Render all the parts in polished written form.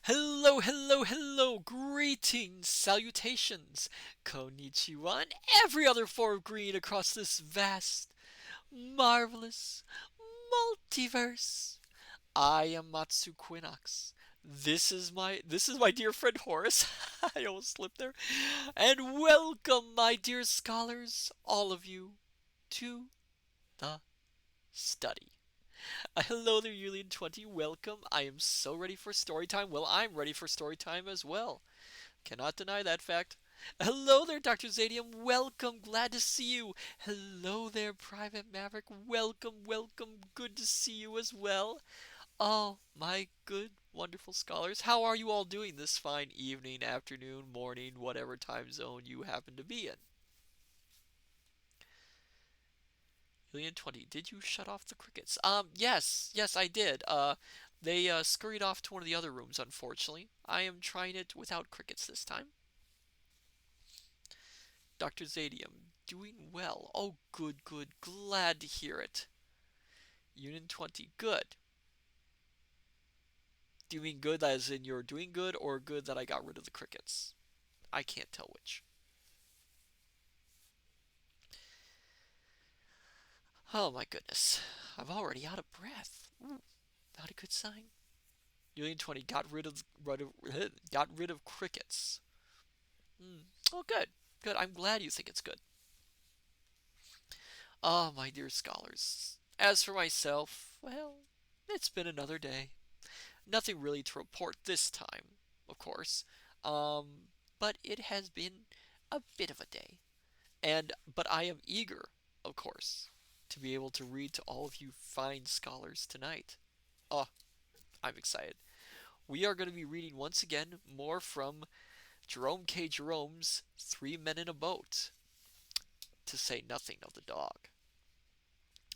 Hello, hello, hello, greetings, salutations, konnichiwa, and every other form of green across this vast, marvelous multiverse. I am Matsu Quinox. This is my dear friend Horace. I almost slipped there. And welcome, my dear scholars, all of you, to the study. Hello there, Yulian20. Welcome. I am so ready for story time. Well, I'm ready for story time as well. Cannot deny that fact. Hello there, Dr. Zadium. Welcome. Glad to see you. Hello there, Private Maverick. Welcome, welcome. Good to see you as well. Oh, my good, wonderful scholars. How are you all doing this fine evening, afternoon, morning, whatever time zone you happen to be in? Julian20, did you shut off the crickets? Yes, I did. They scurried off to one of the other rooms, unfortunately. I am trying it without crickets this time. Dr. Zadium, doing well. Oh, good, good. Glad to hear it. Union20, good. Do you mean good as in you're doing good, or good that I got rid of the crickets? I can't tell which. Oh my goodness. I'm already out of breath. Ooh, not a good sign. Union20 got rid of crickets. Hmm. Oh, good. Good. I'm glad you think it's good. Ah, my dear scholars. As for myself, well, it's been another day. Nothing really to report this time, of course. Um, but it has been a bit of a day. But I am eager, of course, to be able to read to all of you fine scholars tonight. Oh, I'm excited. We are going to be reading once again more from Jerome K. Jerome's Three Men in a Boat, to say nothing of the dog.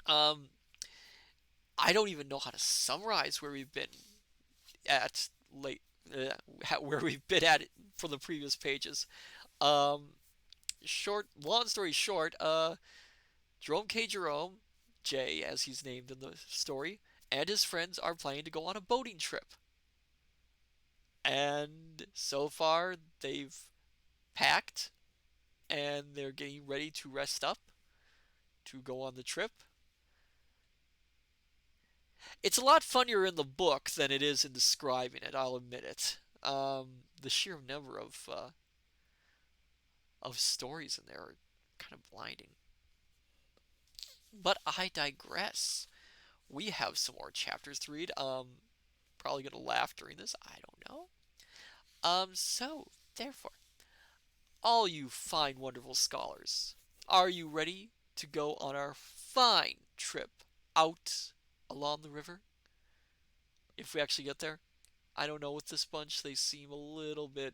Um, I don't even know how to summarize where we've been at late, where we've been at for the previous pages. Um, long story short, Jerome K. Jerome, Jay as he's named in the story, and his friends are planning to go on a boating trip. And so far, they've packed and they're getting ready to rest up to go on the trip. It's a lot funnier in the book than it is in describing it. I'll admit it. The sheer number of stories in there are kind of blinding. But I digress. We have some more chapters to read. Probably gonna laugh during this. I don't know. So therefore, all you fine, wonderful scholars, are you ready to go on our fine trip out along the river? If we actually get there. I don't know with this bunch, they seem a little bit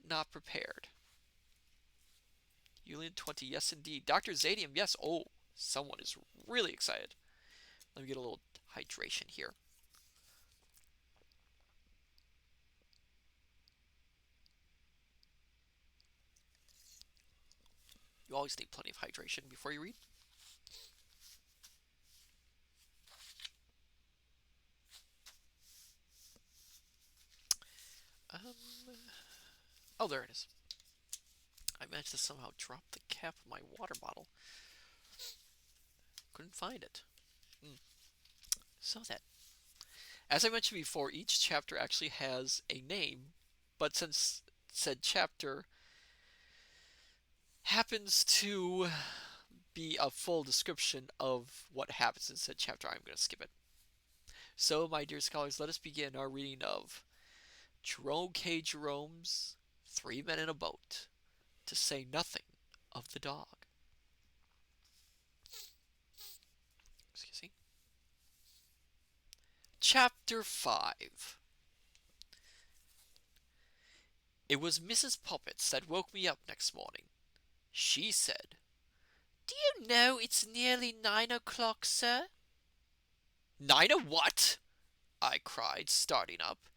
not prepared. Julian20, yes indeed. Dr. Zadium, yes. Oh, someone is really excited. Let me get a little hydration here. You always need plenty of hydration before you read. Um, oh, there it is. I managed to somehow drop the cap of my water bottle. Couldn't find it. So that, as I mentioned before, each chapter actually has a name, but since said chapter happens to be a full description of what happens in said chapter, I'm going to skip it. So, my dear scholars, let us begin our reading of Jerome K. Jerome's Three Men in a Boat, to say nothing of the dog. Excuse me. Chapter 5. It was Mrs. Poppets that woke me up next morning. She said, "Do you know it's nearly 9 o'clock, sir?" "9 o' what?" I cried, starting up.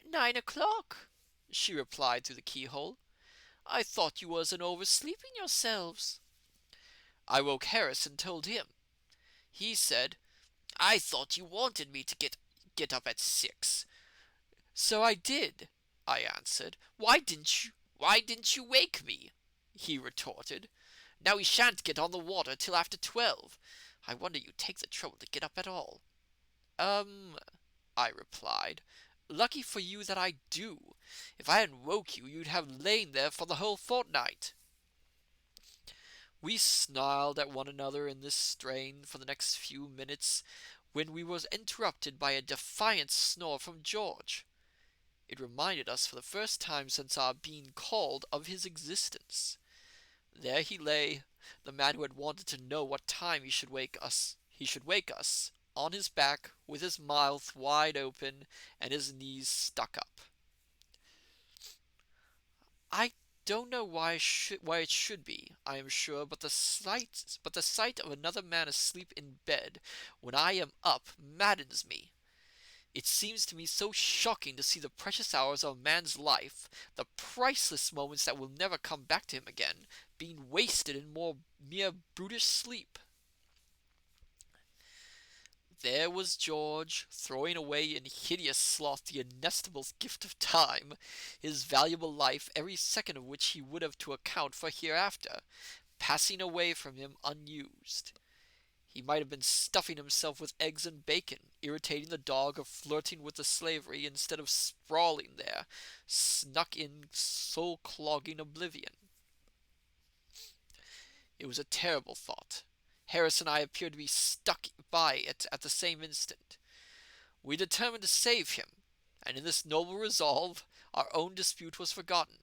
"9 o'clock," she replied through the keyhole. "I thought you wasn't oversleeping yourselves." I woke Harris and told him. He said, "I thought you wanted me to get get up at 6. So I did, I answered. Why didn't you wake me? He retorted. Now we shan't get on the water till after 12. I wonder you take the trouble to get up at all. Um, I replied. Lucky for you that I do. If I hadn't woke you, you'd have lain there for the whole fortnight. We snarled at one another in this strain for the next few minutes, when we were interrupted by a defiant snore from George. It reminded us for the first time since our being called of his existence. There he lay, the man who had wanted to know what time he should wake us, on his back, with his mouth wide open and his knees stuck up. I don't know why it should be, I am sure, but the sight of another man asleep in bed when I am up maddens me. It seems to me so shocking to see the precious hours of a man's life, the priceless moments that will never come back to him again, being wasted in mere brutish sleep. There was George, throwing away in hideous sloth the inestimable gift of time, his valuable life, every second of which he would have to account for hereafter, passing away from him unused. He might have been stuffing himself with eggs and bacon, irritating the dog, or flirting with the slavery, instead of sprawling there, snuck in soul-clogging oblivion. It was a terrible thought. Harris and I appeared to be struck by it at the same instant. We determined to save him, and in this noble resolve our own dispute was forgotten.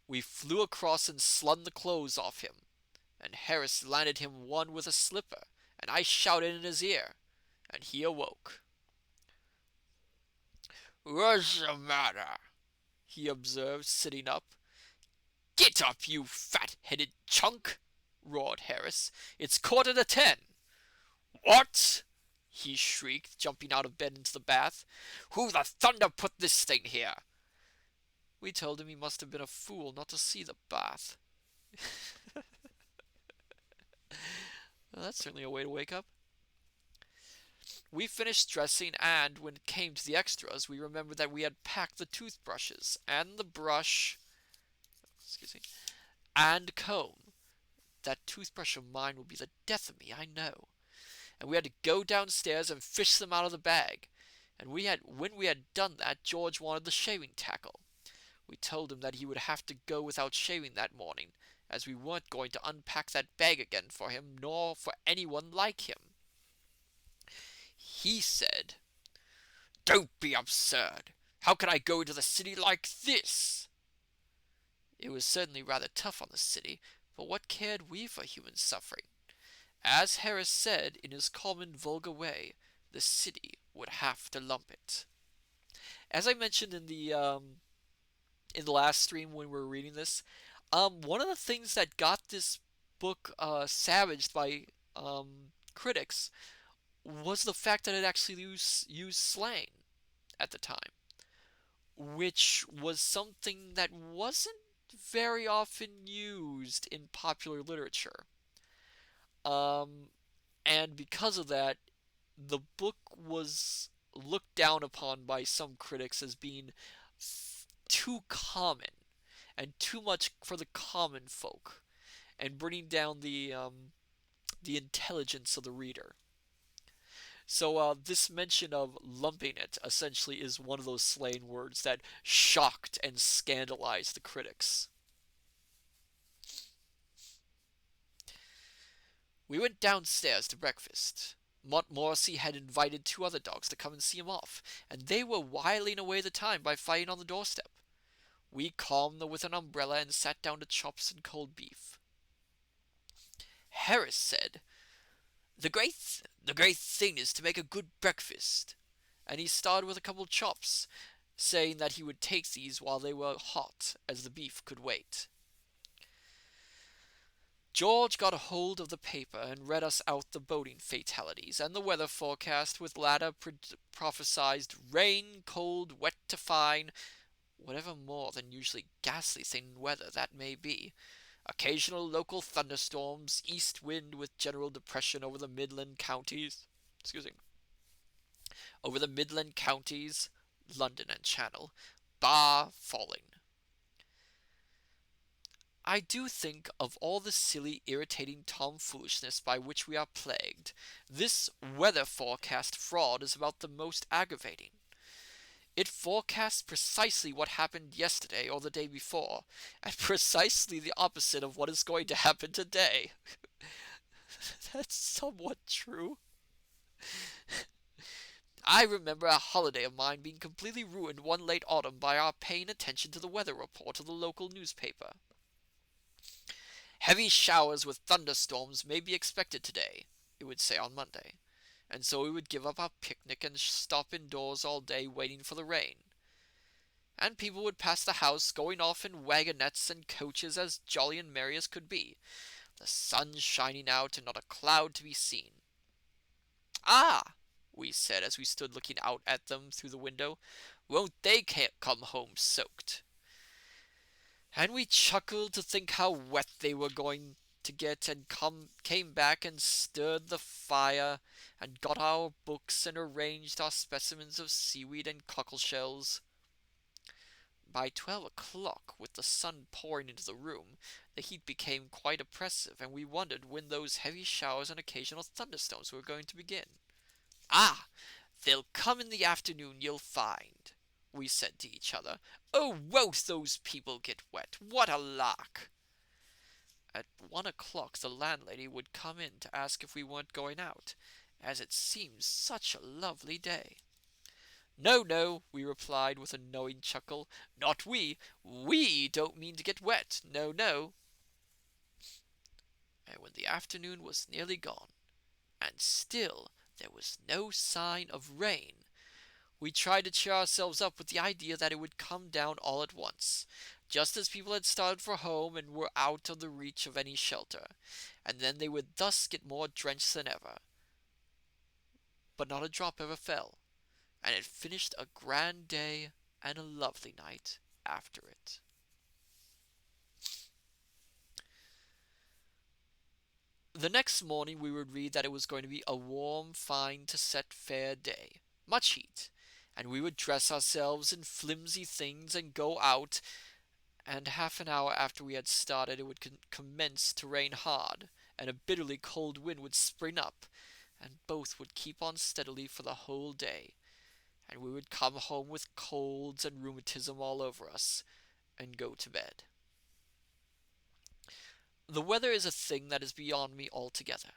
We flew across and slung the clothes off him, and Harris landed him one with a slipper, and I shouted in his ear, and he awoke. "What's the matter?" he observed, sitting up. "Get up, you fat-headed chunk!" roared Harris. "It's 10:15. "What?" he shrieked, jumping out of bed into the bath. "Who the thunder put this thing here?" We told him he must have been a fool not to see the bath. Well, that's certainly a way to wake up. We finished dressing, and when it came to the extras, we remembered that we had packed the toothbrushes and the brush, and comb. That toothbrush of mine will be the death of me, I know. And we had to go downstairs and fish them out of the bag. And when we had done that, George wanted the shaving tackle. We told him that he would have to go without shaving that morning, as we weren't going to unpack that bag again for him, nor for anyone like him. He said, "Don't be absurd. How can I go into the city like this?" It was certainly rather tough on the city, but what cared we for human suffering? As Harris said in his common vulgar way, the city would have to lump it. As I mentioned in the last stream when we were reading this, one of the things that got this book savaged by critics was the fact that it actually used slang at the time, which was something that wasn't very often used in popular literature. Um, and because of that, the book was looked down upon by some critics as being too common and too much for the common folk, and bringing down the intelligence of the reader. So this mention of lumping it essentially is one of those slang words that shocked and scandalized the critics. We went downstairs to breakfast. Montmorency had invited 2 other dogs to come and see him off, and they were whiling away the time by fighting on the doorstep. We calmed them with an umbrella and sat down to chops and cold beef. Harris said, The great thing is to make a good breakfast," and he started with a couple of chops, saying that he would take these while they were hot, as the beef could wait. George got a hold of the paper and read us out the boating fatalities and the weather forecast, with latter prophesied rain, cold, wet to fine, whatever more than usually ghastly thing weather that may be. Occasional local thunderstorms, east wind with general depression over the Midland counties. Excuse me. Over the Midland counties, London and Channel, bar falling. I do think of all the silly, irritating tomfoolishness by which we are plagued, this weather forecast fraud is about the most aggravating. It forecasts precisely what happened yesterday or the day before, and precisely the opposite of what is going to happen today. That's somewhat true. I remember a holiday of mine being completely ruined one late autumn by our paying attention to the weather report of the local newspaper. Heavy showers with thunderstorms may be expected today, it would say on Monday, and so we would give up our picnic and stop indoors all day waiting for the rain. And people would pass the house going off in wagonettes and coaches as jolly and merry as could be, the sun shining out and not a cloud to be seen. Ah! We said as we stood looking out at them through the window, won't they come home soaked? And we chuckled to think how wet they were going to get, and came back and stirred the fire, and got our books and arranged our specimens of seaweed and cockleshells. By 12 o'clock, with the sun pouring into the room, the heat became quite oppressive, and we wondered when those heavy showers and occasional thunderstorms were going to begin. Ah! They'll come in the afternoon, you'll find, we said to each other. Oh, won't those people get wet? What a lark! At 1 o'clock the landlady would come in to ask if we weren't going out, as it seemed such a lovely day. No, no, we replied with a knowing chuckle. Not we. We don't mean to get wet. No, no. And when the afternoon was nearly gone, and still there was no sign of rain, we tried to cheer ourselves up with the idea that it would come down all at once, just as people had started for home and were out of the reach of any shelter, and then they would thus get more drenched than ever. But not a drop ever fell, and it finished a grand day and a lovely night after it. The next morning we would read that it was going to be a warm, fine to set fair day, much heat, and we would dress ourselves in flimsy things and go out, and half an hour after we had started it would commence to rain hard, and a bitterly cold wind would spring up, and both would keep on steadily for the whole day, and we would come home with colds and rheumatism all over us, and go to bed. The weather is a thing that is beyond me altogether.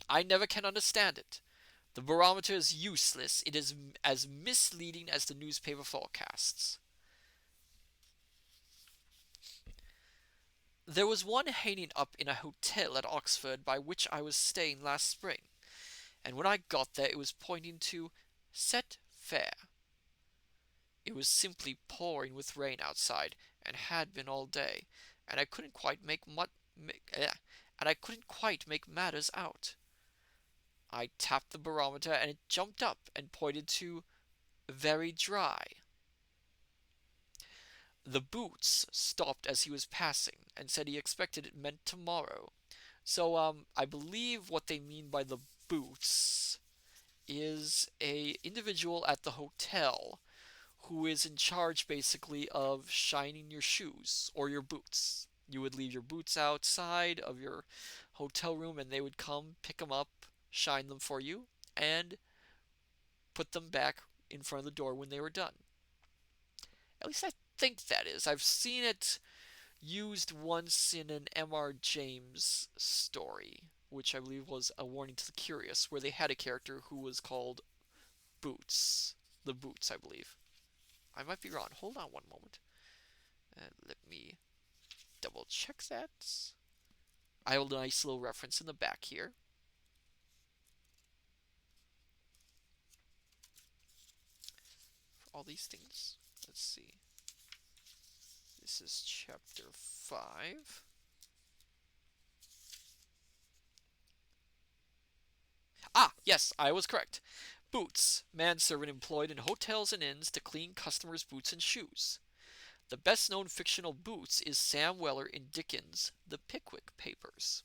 I never can understand it. The barometer is useless. It is as misleading as the newspaper forecasts. There was one hanging up in a hotel at Oxford by which I was staying last spring, and when I got there it was pointing to "Set Fair." It was simply pouring with rain outside, and had been all day, and I couldn't quite make matters out. I tapped the barometer, and it jumped up and pointed to "Very dry." The Boots stopped as he was passing, and said he expected it meant tomorrow. So, I believe what they mean by the Boots is a individual at the hotel who is in charge basically of shining your shoes or your boots. You would leave your boots outside of your hotel room and they would come pick them up, shine them for you, and put them back in front of the door when they were done. At least I think that is. I've seen it used once in an M.R. James story, which I believe was A Warning to the Curious, where they had a character who was called Boots. The Boots, I believe. I might be wrong. Hold on one moment. Let me double check that. I have a nice little reference in the back here. For all these things. Let's see. This is chapter 5. Ah, yes, I was correct. Boots, manservant employed in hotels and inns to clean customers' boots and shoes. The best known fictional Boots is Sam Weller in Dickens' The Pickwick Papers.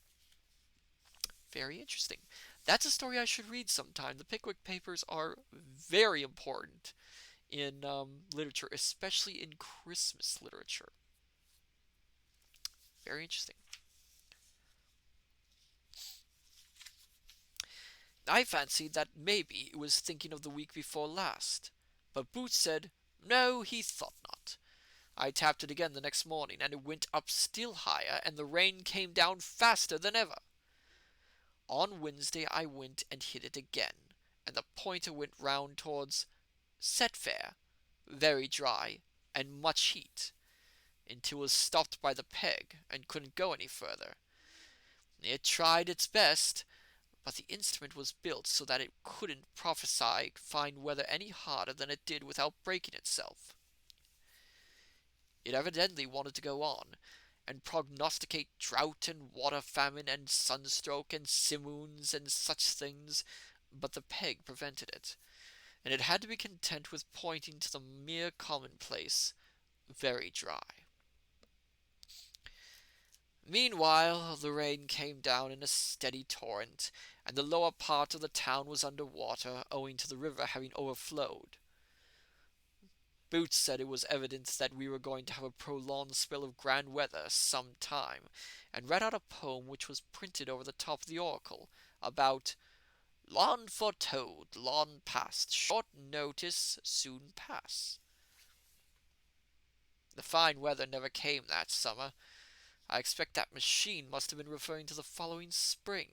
Very interesting. That's a story I should read sometime. The Pickwick Papers are very important in literature, especially in Christmas literature. Very interesting. I fancied that maybe it was thinking of the week before last, but Boots said no, he thought not. I tapped it again the next morning, and it went up still higher, and the rain came down faster than ever. On Wednesday I went and hit it again, and the pointer went round towards Setfair, very dry, and much heat, until it was stopped by the peg, and couldn't go any further. It tried its best, but the instrument was built so that it couldn't prophesy fine weather any harder than it did without breaking itself. It evidently wanted to go on, and prognosticate drought and water famine and sunstroke and simoons and such things, but the peg prevented it, and it had to be content with pointing to the mere commonplace, very dry. Meanwhile, the rain came down in a steady torrent, and the lower part of the town was under water, owing to the river having overflowed. Boots said it was evident that we were going to have a prolonged spell of grand weather some time, and read out a poem which was printed over the top of the oracle, about long foretold, long past, short notice, soon pass. The fine weather never came that summer. I expect that machine must have been referring to the following spring.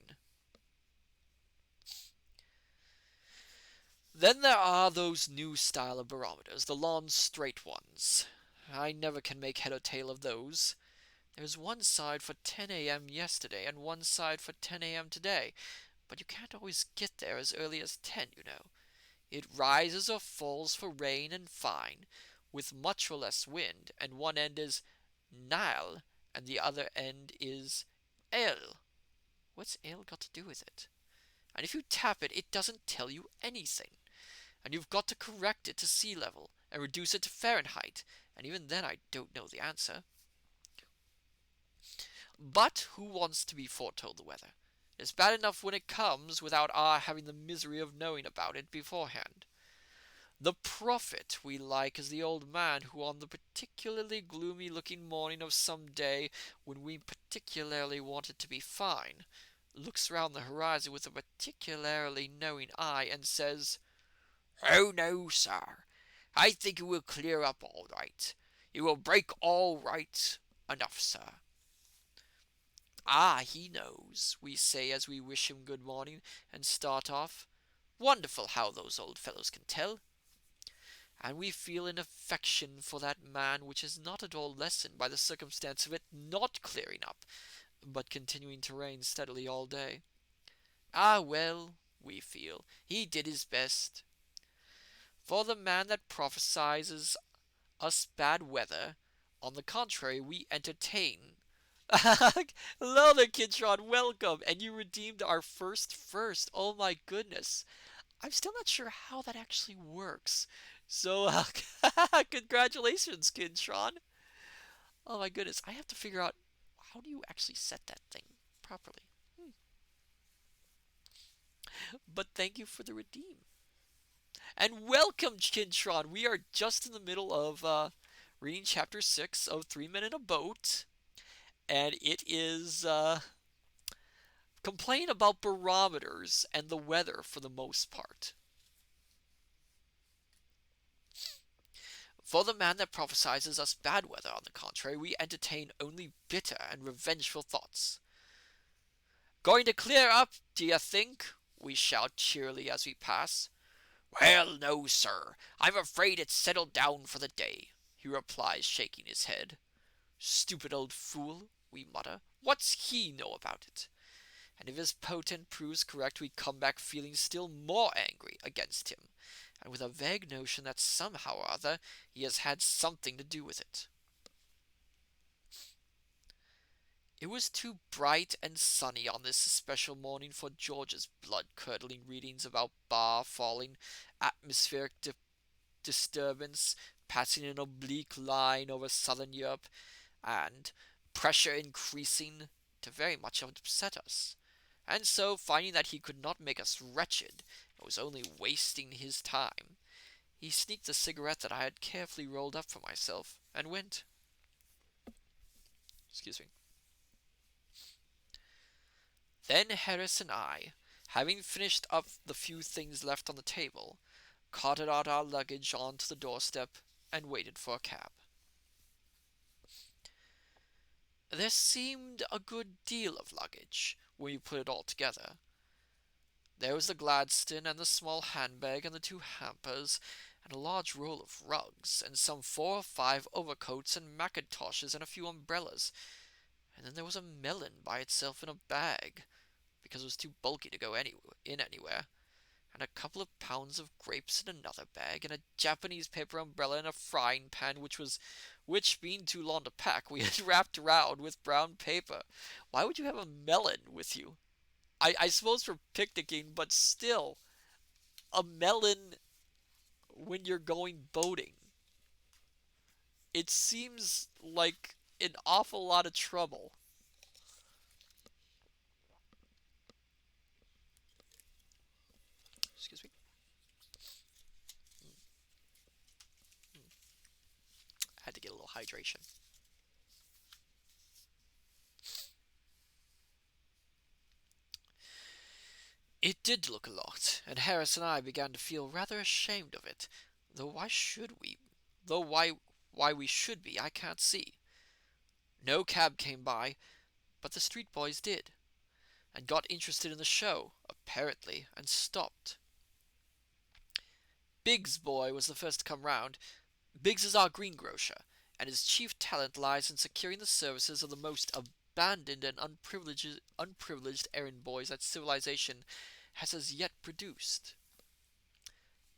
Then there are those new style of barometers, the long straight ones. I never can make head or tail of those. There's one side for 10 a.m. yesterday and one side for 10 a.m. today, but you can't always get there as early as 10, you know. It rises or falls for rain and fine, with much or less wind, and one end is Nile and the other end is El. What's El got to do with it? And if you tap it, it doesn't tell you anything. And you've got to correct it to sea level and reduce it to Fahrenheit, and even then I don't know the answer. But who wants to be foretold the weather? It's bad enough when it comes without our having the misery of knowing about it beforehand. The prophet we like is the old man who, on the particularly gloomy looking morning of some day when we particularly want it to be fine, looks round the horizon with a particularly knowing eye and says, "Oh no, sir, I think it will clear up all right. It will break all right enough, sir." "Ah, he knows," we say as we wish him good morning and start off. "Wonderful how those old fellows can tell." And we feel an affection for that man which is not at all lessened by the circumstance of it not clearing up, but continuing to rain steadily all day. Ah, well, we feel, he did his best. For the man that prophesies us bad weather, on the contrary, we entertain. Hello there, Kintron, welcome! And you redeemed our first. Oh my goodness. I'm still not sure how that actually works. So, congratulations, Kintron. Oh my goodness, I have to figure out how do you actually set that thing properly. But thank you for the redeem. And welcome, Kintron. We are just in the middle of reading chapter 6 of 3 Men in a Boat. And it is complaining about barometers and the weather for the most part. For the man that prophesies us bad weather, on the contrary, we entertain only bitter and revengeful thoughts. "Going to clear up, d'ye think?" we shout cheerily as we pass. "Well, no, sir, I'm afraid it's settled down for the day," he replies, shaking his head. "Stupid old fool," we mutter. "What's he know about it?" And if his potent proves correct, we come back feeling still more angry against him, and with a vague notion that somehow or other he has had something to do with it. It was too bright and sunny on this special morning for George's blood-curdling readings about bar falling, atmospheric disturbance passing in an oblique line over southern Europe, and pressure increasing, to very much upset us. And so, finding that he could not make us wretched, and was only wasting his time, he sneaked the cigarette that I had carefully rolled up for myself, and went. Excuse me. Then Harris and I, having finished up the few things left on the table, carted out our luggage onto the doorstep and waited for a cab. There seemed a good deal of luggage when you put it all together. There was the Gladstone and the small handbag and the two hampers, and a large roll of rugs, and some 4 or 5 overcoats and mackintoshes and a few umbrellas. And then there was a melon by itself in a bag, because it was too bulky to go anywhere, and a couple of pounds of grapes in another bag, and a Japanese paper umbrella and a frying pan, which being too long to pack, we had wrapped around with brown paper. Why would you have a melon with you? I suppose for picnicking, but still, a melon when you're going boating. It seems like an awful lot of trouble. Excuse me. I had to get a little hydration. It did look a lot, and Harris and I began to feel rather ashamed of it. Though why should we? Though why we should be, I can't see. No cab came by, but the street boys did, and got interested in the show, apparently, and stopped. Biggs' boy was the first to come round. Biggs is our greengrocer, and his chief talent lies in securing the services of the most abandoned and unprivileged errand boys that civilization has as yet produced.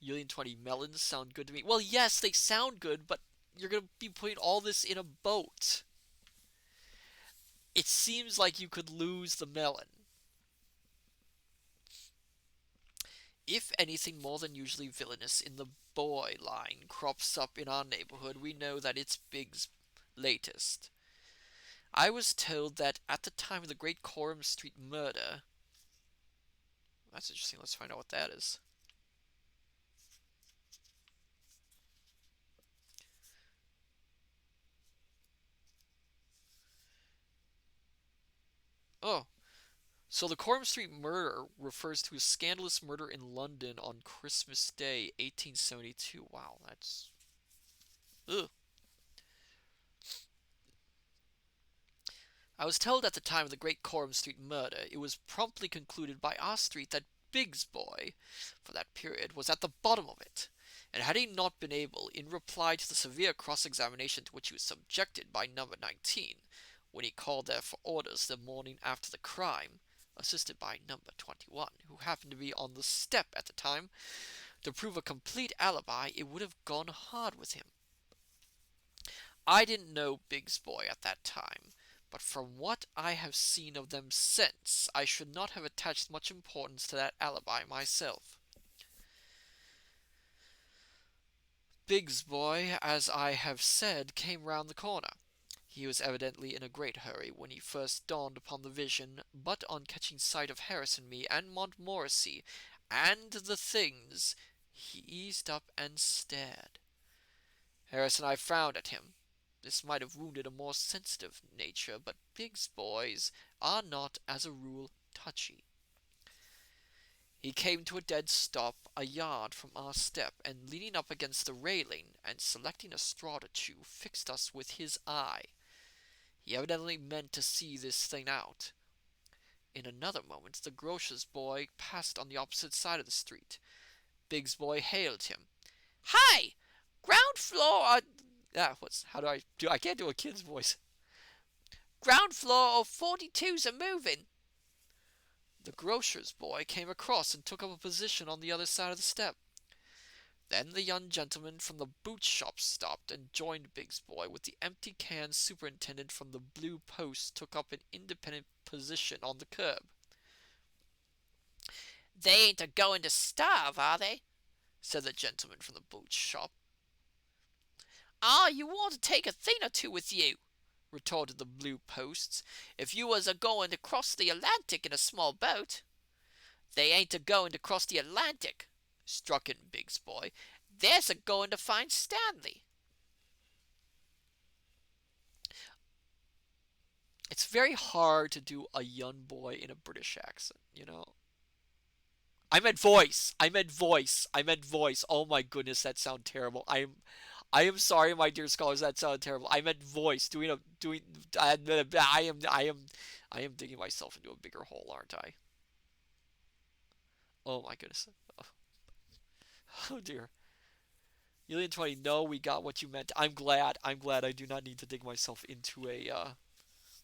Yullian 20 melons sound good to me. Well, yes, they sound good, but you're going to be putting all this in a boat. It seems like you could lose the melon. If anything more than usually villainous in the boy line crops up in our neighborhood, we know that it's Big's latest. I was told that at the time of the Great Coram Street murder. That's interesting. Let's find out what that is. Oh, so the Coram Street murder refers to a scandalous murder in London on Christmas Day, 1872. Wow, that's. Ugh. I was told at the time of the Great Coram Street murder, it was promptly concluded by our street that Biggs' boy, for that period, was at the bottom of it, and had he not been able, in reply to the severe cross-examination to which he was subjected by number 19, when he called there for orders the morning after the crime, assisted by number 21, who happened to be on the step at the time, to prove a complete alibi, it would have gone hard with him. I didn't know Biggs' boy at that time, but from what I have seen of them since, I should not have attached much importance to that alibi myself. Biggs' boy, as I have said, came round the corner. He was evidently in a great hurry when he first dawned upon the vision, but on catching sight of Harris and me and Montmorency and the things, he eased up and stared. Harris and I frowned at him. This might have wounded a more sensitive nature, but Biggs' boys are not, as a rule, touchy. He came to a dead stop a yard from our step, and leaning up against the railing, and selecting a straw to chew, fixed us with his eye. He evidently meant to see this thing out. In another moment, the grocer's boy passed on the opposite side of the street. Biggs' boy hailed him. "Hi! Ground floor how do I do? I can't do a kid's voice. Ground floor of 42's a moving." The grocer's boy came across and took up a position on the other side of the step. Then the young gentleman from the boot shop stopped and joined Biggs' boy, with the empty can superintendent from the Blue Post took up an independent position on the curb. "They ain't a-going to starve, are they?" said the gentleman from the boot shop. "Ah, you want to take a thing or two with you," retorted the Blue Posts. "If you was a going to cross the Atlantic in a small boat." "They ain't a going to cross the Atlantic," struck in Biggs' boy. "There's a going to find Stanley." It's very hard to do a young boy in a British accent. I meant voice. I meant voice. I meant voice. Oh my goodness, that sounds terrible. I am sorry, my dear scholars. That sounded terrible. I meant voice. Doing. I am digging myself into a bigger hole, aren't I? Oh my goodness. Oh dear. Alien 20. No, we got what you meant. I'm glad. I'm glad I do not need to dig myself into a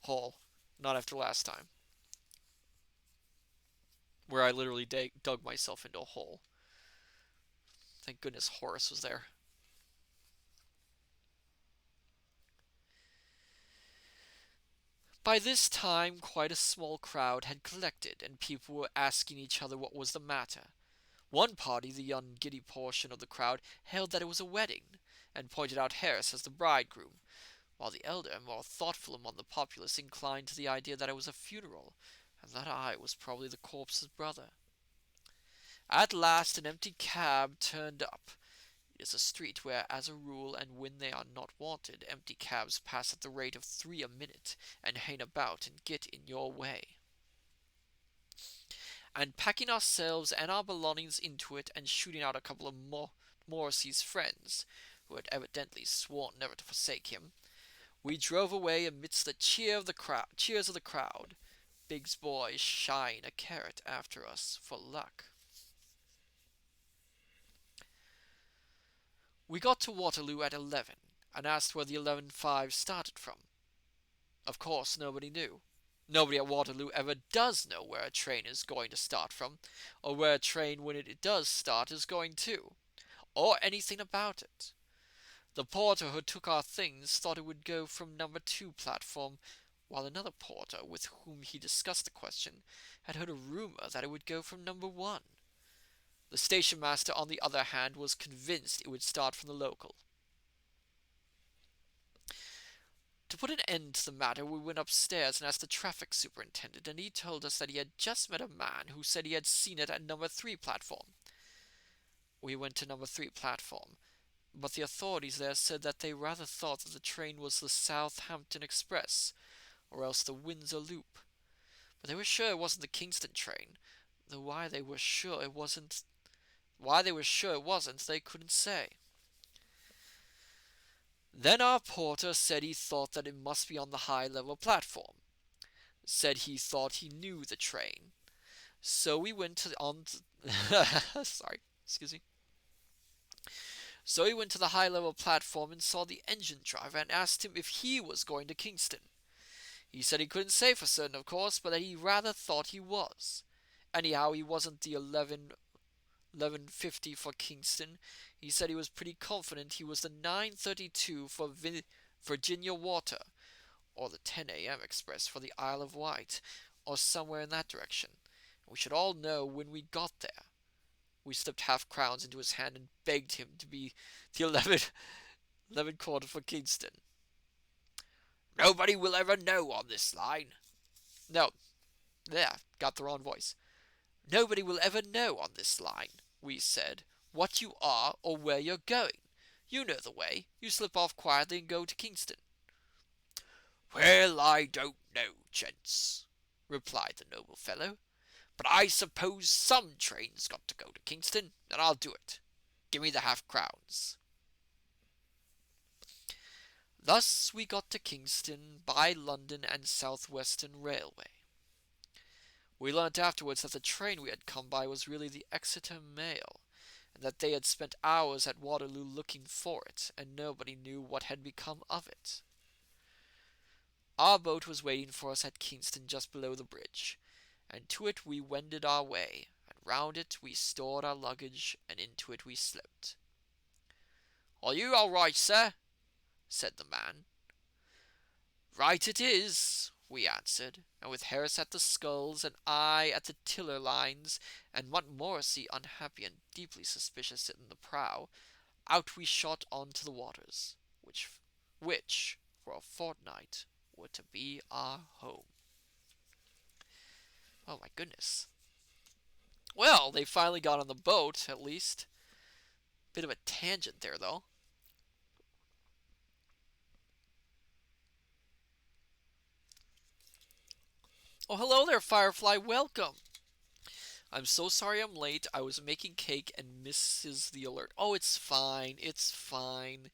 hole. Not after last time, where I literally dug myself into a hole. Thank goodness Horace was there. By this time, quite a small crowd had collected, and people were asking each other what was the matter. One party, the young giddy portion of the crowd, held that it was a wedding, and pointed out Harris as the bridegroom, while the elder and more thoughtful among the populace inclined to the idea that it was a funeral, and that I was probably the corpse's brother. At last an empty cab turned up. It is a street where, as a rule, and when they are not wanted, empty cabs pass at the rate of 3 a minute, and hang about and get in your way. And packing ourselves and our belongings into it, and shooting out a couple of Morrissey's friends, who had evidently sworn never to forsake him, we drove away amidst the cheers of the crowd, Big's boy shying a carrot after us for luck. We got to Waterloo at 11, and asked where the 11.5 started from. Of course, nobody knew. Nobody at Waterloo ever does know where a train is going to start from, or where a train, when it does start, is going to, or anything about it. The porter who took our things thought it would go from number 2 platform, while another porter, with whom he discussed the question, had heard a rumor that it would go from number 1. The station master, on the other hand, was convinced it would start from the local. To put an end to the matter, we went upstairs and asked the traffic superintendent, and he told us that he had just met a man who said he had seen it at number 3 platform. We went to number 3 platform, but the authorities there said that they rather thought that the train was the Southampton Express, or else the Windsor Loop. But they were sure it wasn't the Kingston train, though why they were sure it wasn't, they couldn't say. Then our porter said he thought that it must be on the high-level platform. Said he thought he knew the train. So we went to sorry, excuse me. So he went to the high-level platform and saw the engine driver and asked him if he was going to Kingston. He said he couldn't say for certain, of course, but that he rather thought he was. Anyhow, he wasn't the 11:50 for Kingston. He said he was pretty confident he was the 9:32 for Virginia Water, or the 10 a.m. express for the Isle of Wight, or somewhere in that direction. We should all know when we got there. We slipped half-crowns into his hand and begged him to be the 11 quarter for Kingston. "Nobody will ever know on this line." No, there, got the wrong voice. "Nobody will ever know on this line," we said, "what you are or where you're going. You know the way. You slip off quietly and go to Kingston." "Well, I don't know, gents," replied the noble fellow, "but I suppose some train's got to go to Kingston, and I'll do it. Give me the half-crowns." Thus we got to Kingston by London and South Western Railway. We learnt afterwards that the train we had come by was really the Exeter Mail, and that they had spent hours at Waterloo looking for it, and nobody knew what had become of it. Our boat was waiting for us at Kingston just below the bridge, and to it we wended our way, and round it we stored our luggage, and into it we slipped. "Are you all right, sir?" said the man. "Right it is," we answered, and with Harris at the sculls, and I at the tiller lines, and Montmorency unhappy and deeply suspicious in the prow, out we shot on to the waters, which for a fortnight were to be our home. Oh my goodness. Well, they finally got on the boat, at least. Bit of a tangent there, though. Oh, hello there, Firefly. Welcome. I'm so sorry I'm late. I was making cake and misses the alert. Oh, it's fine. It's fine.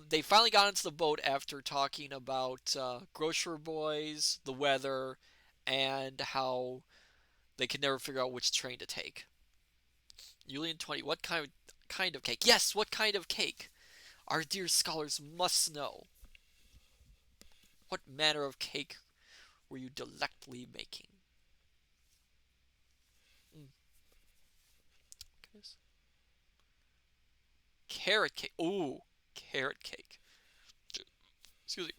They finally got into the boat after talking about grocery boys, the weather, and how they could never figure out which train to take. Julian 20, what kind of cake? Yes, what kind of cake? Our dear scholars must know. What manner of cake were you delectfully making? Mm, goodness. Carrot cake. Ooh, carrot cake. Excuse me.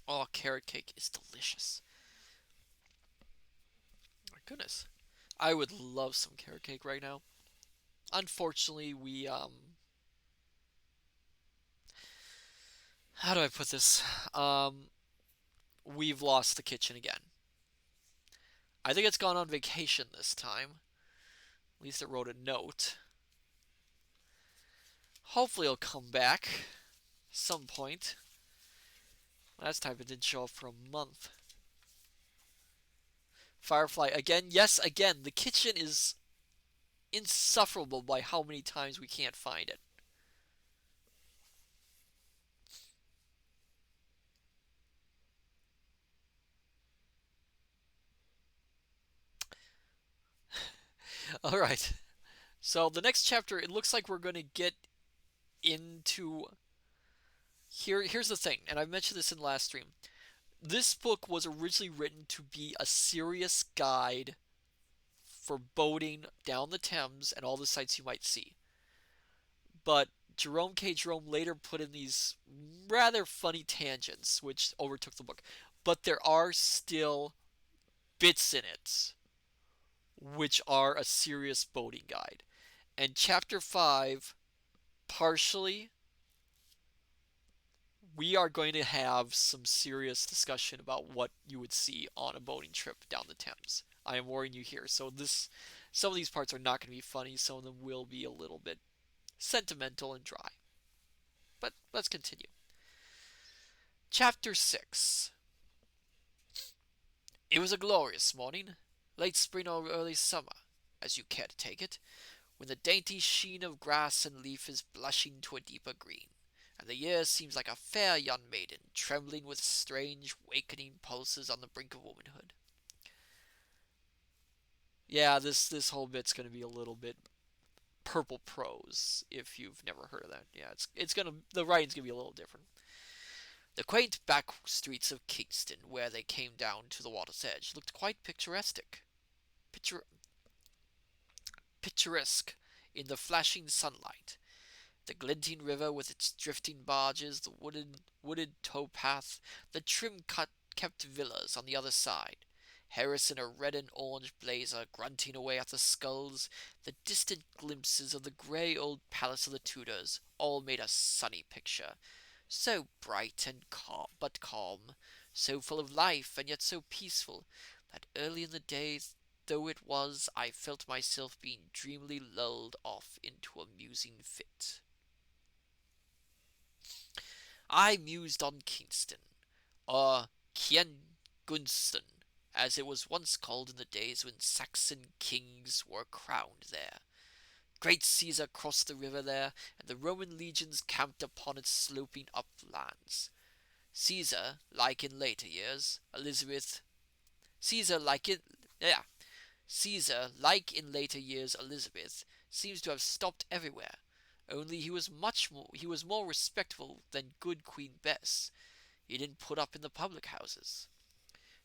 Oh, carrot cake is delicious. My goodness. I would love some carrot cake right now. Unfortunately, how do I put this? Um we've lost the kitchen again. I think it's gone on vacation this time. At least it wrote a note. Hopefully it'll come back some point. Last time it didn't show up for a month. Firefly again. Yes, again. The kitchen is insufferable by how many times we can't find it. All right. So the next chapter, it looks like we're going to get into here's the thing, and I mentioned this in the last stream. This book was originally written to be a serious guide for boating down the Thames and all the sights you might see. But Jerome K. Jerome later put in these rather funny tangents which overtook the book. But there are still bits in it which are a serious boating guide. And chapter 5, partially, we are going to have some serious discussion about what you would see on a boating trip down the Thames. I am warning you here. So some of these parts are not going to be funny. Some of them will be a little bit sentimental and dry. But let's continue. Chapter 6. It was a glorious morning, late spring or early summer, as you care to take it, when the dainty sheen of grass and leaf is blushing to a deeper green, and the year seems like a fair young maiden trembling with strange wakening pulses on the brink of womanhood. Yeah, this whole bit's gonna be a little bit purple prose if you've never heard of that. Yeah, it's gonna the writing's gonna be a little different. The quaint back streets of Kingston, where they came down to the water's edge, looked quite picturesque. Pictur- Picturesque in the flashing sunlight. The glinting river with its drifting barges, the wooded towpath, the trim cut kept villas on the other side. Harris in a red and orange blazer, grunting away at the sculls, the distant glimpses of the grey old palace of the Tudors, all made a sunny picture. So bright and calm, but calm, so full of life and yet so peaceful, that early in the day though it was, I felt myself being dreamily lulled off into a musing fit. I mused on Kingston, or Kiengunsten, as it was once called in the days when Saxon kings were crowned there. Great Caesar crossed the river there, and the Roman legions camped upon its sloping uplands. Caesar, like in later years, Elizabeth Caesar like in yeah, Caesar, like in later years Elizabeth, seems to have stopped everywhere. Only he was more respectful than good Queen Bess. He didn't put up in the public houses.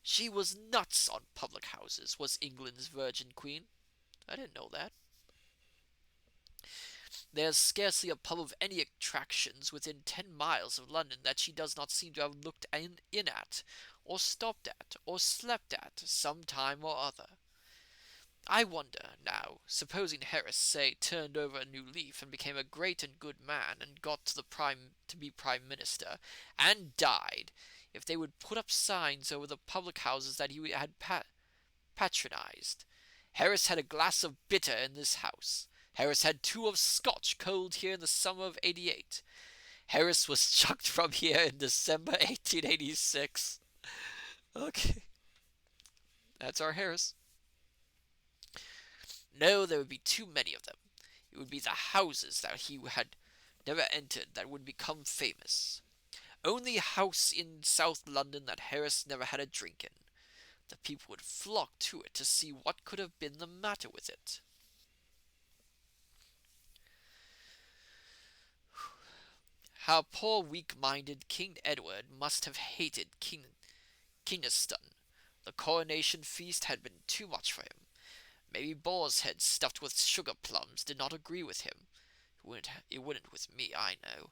She was nuts on public houses, was England's Virgin Queen. I didn't know that. There's scarcely a pub of any attractions within 10 miles of London that she does not seem to have looked in at, or stopped at, or slept at, some time or other. I wonder, now, supposing Harris, say, turned over a new leaf and became a great and good man and got to be Prime Minister and died, if they would put up signs over the public houses that he had patronized. Harris had a glass of bitter in this house. Harris had two of Scotch cold here in the summer of '88. Harris was chucked from here in December 1886. Okay, that's our Harris. No, there would be too many of them. It would be the houses that he had never entered that would become famous. Only a house in South London that Harris never had a drink in. The people would flock to it to see what could have been the matter with it. How poor weak-minded King Edward must have hated Kynaston. The coronation feast had been too much for him. Maybe boar's head stuffed with sugar plums did not agree with him. It wouldn't with me, I know.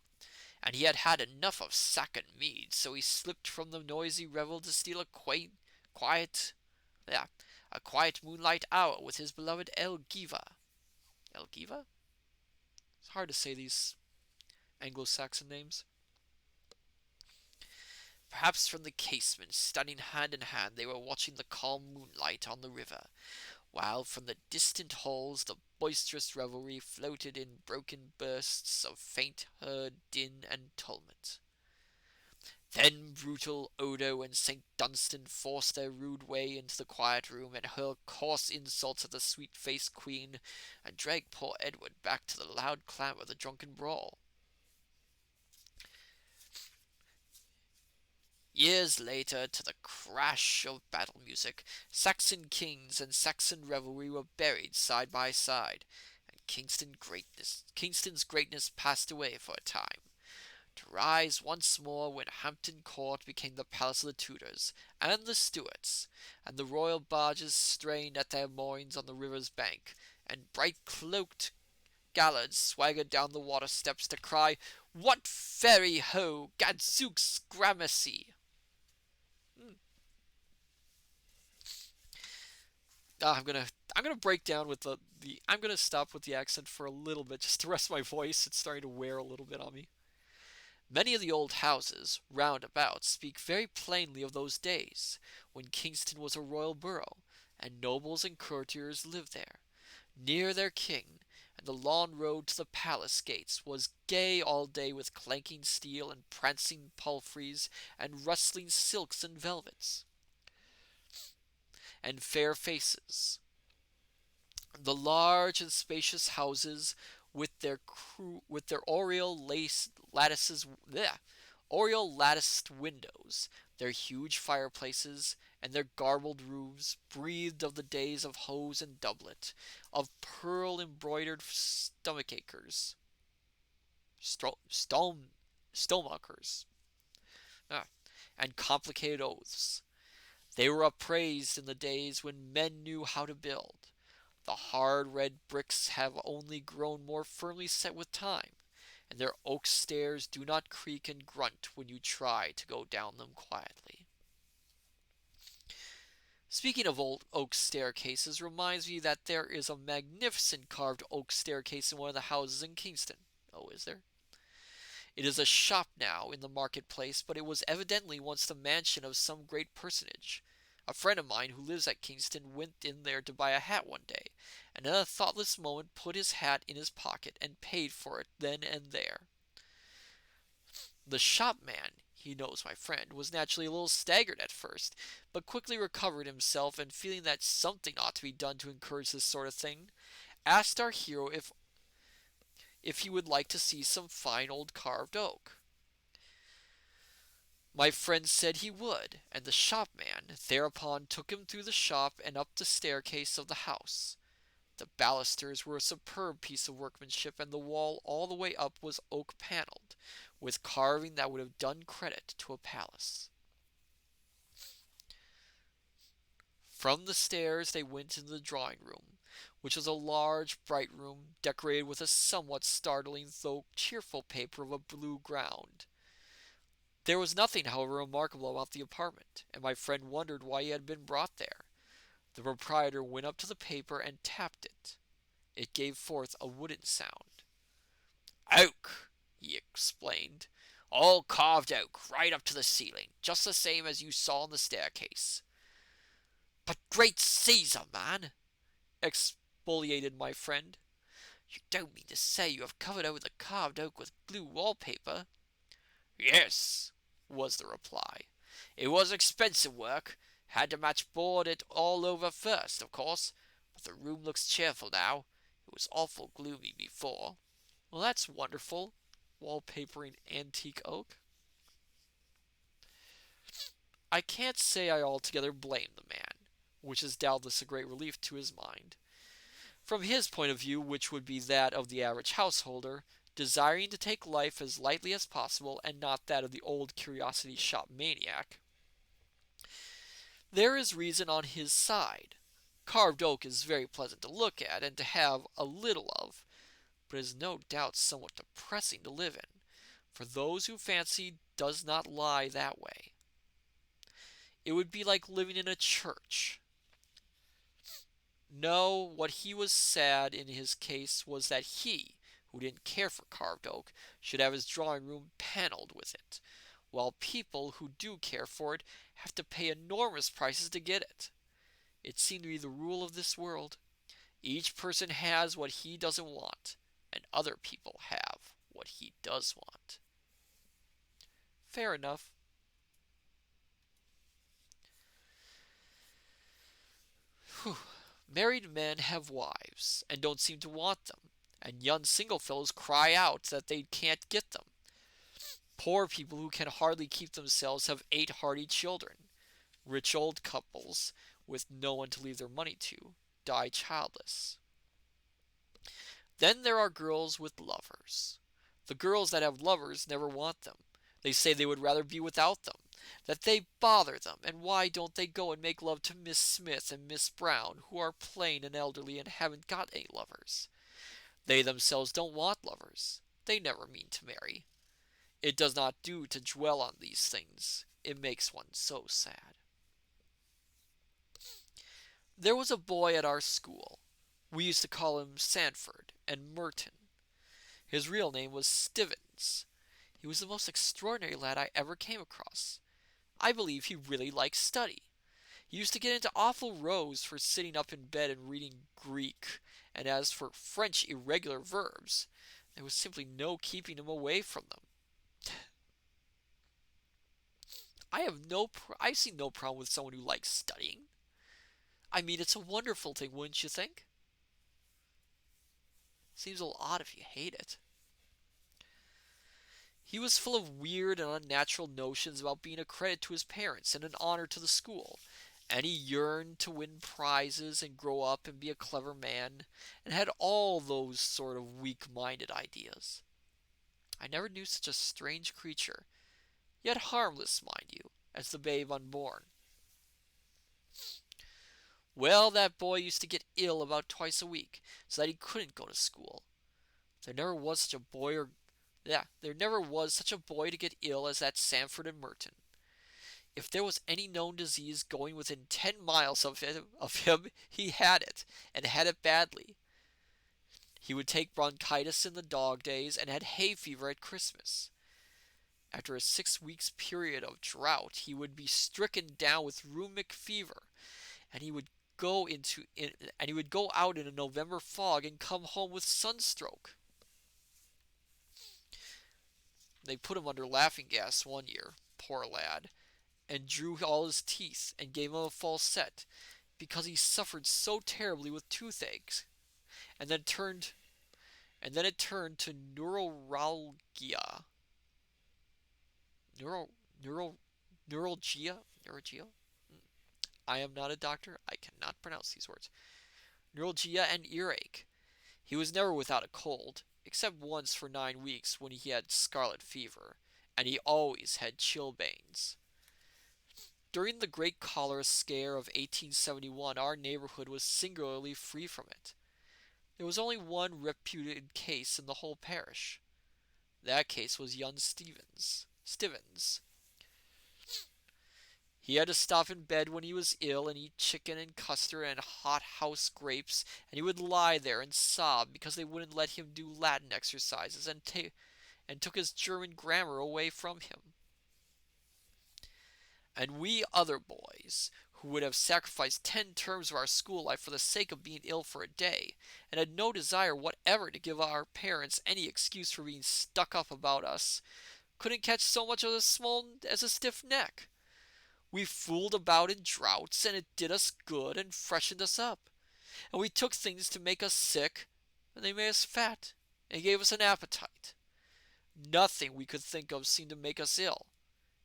And he had had enough of sack and mead, so he slipped from the noisy revel to steal quiet, yeah, a quiet moonlight hour with his beloved Elgiva. Elgiva? It's hard to say these Anglo-Saxon names. Perhaps from the casement, standing hand in hand, they were watching the calm moonlight on the river, while from the distant halls the boisterous revelry floated in broken bursts of faint heard din and tumult. Then brutal Odo and St. Dunstan forced their rude way into the quiet room and hurled coarse insults at the sweet-faced queen, and dragged poor Edward back to the loud clamour of the drunken brawl. Years later, to the crash of battle music, Saxon kings and Saxon revelry were buried side by side, and Kingston's greatness passed away for a time, to rise once more when Hampton Court became the palace of the Tudors and the Stuarts, and the royal barges strained at their moorings on the river's bank, and bright-cloaked gallards swaggered down the water steps to cry, "What ferry ho, gadzooks gramercy!" I'm gonna break down with the I'm gonna stop with the accent for a little bit just to rest my voice. It's starting to wear a little bit on me. Many of the old houses round about speak very plainly of those days when Kingston was a royal borough, and nobles and courtiers lived there, near their king, and the lawn road to the palace gates was gay all day with clanking steel and prancing palfreys and rustling silks and velvets and fair faces. The large and spacious houses with their oriel latticed windows, their huge fireplaces, and their garbled roofs, breathed of the days of hose and doublet, of pearl embroidered stomachers, stomachers, ah, and complicated oaths. They were upraised in the days when men knew how to build. The hard red bricks have only grown more firmly set with time, and their oak stairs do not creak and grunt when you try to go down them quietly. Speaking of old oak staircases reminds me that there is a magnificent carved oak staircase in one of the houses in Kingston. Oh, is there? It is a shop now in the marketplace, but it was evidently once the mansion of some great personage. A friend of mine who lives at Kingston went in there to buy a hat one day, and in a thoughtless moment put his hat in his pocket and paid for it then and there. The shopman, he knows my friend, was naturally a little staggered at first, but quickly recovered himself, and feeling that something ought to be done to encourage this sort of thing, asked our hero if he would like to see some fine old carved oak. My friend said he would, and the shopman thereupon took him through the shop and up the staircase of the house. The balusters were a superb piece of workmanship, and the wall all the way up was oak panelled, with carving that would have done credit to a palace. From the stairs they went into the drawing room, which was a large, bright room, decorated with a somewhat startling though cheerful paper of a blue ground. There was nothing, however, remarkable about the apartment, and my friend wondered why he had been brought there. The proprietor went up to the paper and tapped it. It gave forth a wooden sound. "Oak," he explained. "All carved oak, right up to the ceiling, just the same as you saw on the staircase." "But great Caesar, man!" expostulated my friend. "You don't mean to say you have covered over the carved oak with blue wallpaper?" "Yes," was the reply. "It was expensive work. Had to match board it all over first, of course. But the room looks cheerful now. It was awful gloomy before." Well, that's wonderful. Wallpapering antique oak. I can't say I altogether blame the man, which is doubtless a great relief to his mind. From his point of view, which would be that of the average householder, desiring to take life as lightly as possible and not that of the old curiosity shop maniac, there is reason on his side. Carved oak is very pleasant to look at and to have a little of, but is no doubt somewhat depressing to live in, for those who fancy does not lie that way. It would be like living in a church. No, what he was sad in his case was that he, who didn't care for carved oak, should have his drawing room panelled with it, while people who do care for it have to pay enormous prices to get it. It seemed to be the rule of this world. Each person has what he doesn't want, and other people have what he does want. Fair enough. Whew. Married men have wives, and don't seem to want them, and young single fellows cry out that they can't get them. Poor people who can hardly keep themselves have 8 hearty children. Rich old couples, with no one to leave their money to, die childless. Then there are girls with lovers. The girls that have lovers never want them. They say they would rather be without them, that they bother them, and why don't they go and make love to Miss Smith and Miss Brown, who are plain and elderly and haven't got any lovers? They themselves don't want lovers. They never mean to marry. It does not do to dwell on these things. It makes one so sad. There was a boy at our school. We used to call him Sanford and Merton. His real name was Stivens. He was the most extraordinary lad I ever came across. I believe he really liked study. He used to get into awful rows for sitting up in bed and reading Greek, and as for French irregular verbs, there was simply no keeping him away from them. I see no problem with someone who likes studying. I mean, it's a wonderful thing, wouldn't you think? Seems a little odd if you hate it. He was full of weird and unnatural notions about being a credit to his parents and an honor to the school, and he yearned to win prizes and grow up and be a clever man, and had all those sort of weak-minded ideas. I never knew such a strange creature, yet harmless, mind you, as the babe unborn. Well, that boy used to get ill about twice a week, so that he couldn't go to school. There never was such a boy or Yeah, there never was such a boy to get ill as that Sanford and Merton. If there was any known disease going within 10 miles of him, he had it, and had it badly. He would take bronchitis in the dog days and had hay fever at Christmas. After a 6 weeks period of drought, he would be stricken down with rheumatic fever, and he would go out in a November fog and come home with sunstroke. They put him under laughing gas one year, poor lad, and drew all his teeth and gave him a false set, because he suffered so terribly with toothaches, and then turned and then it turned to neuralgia. Neuro neuro neuralgia. I am not a doctor. I cannot pronounce these words. Neuralgia and earache. He was never without a cold, except once for 9 weeks when he had scarlet fever, and he always had chilblains. During the great cholera scare of 1871 our neighborhood was singularly free from it. There was only one reputed case in the whole parish. That case was young Stevens. He had to stop in bed when he was ill and eat chicken and custard and hot house grapes, and he would lie there and sob because they wouldn't let him do Latin exercises and took his German grammar away from him. And we other boys, who would have sacrificed 10 terms of our school life for the sake of being ill for a day, and had no desire whatever to give our parents any excuse for being stuck up about us, couldn't catch so much of a small as a stiff neck. We fooled about in droughts, and it did us good and freshened us up. And we took things to make us sick, and they made us fat, and gave us an appetite. Nothing we could think of seemed to make us ill,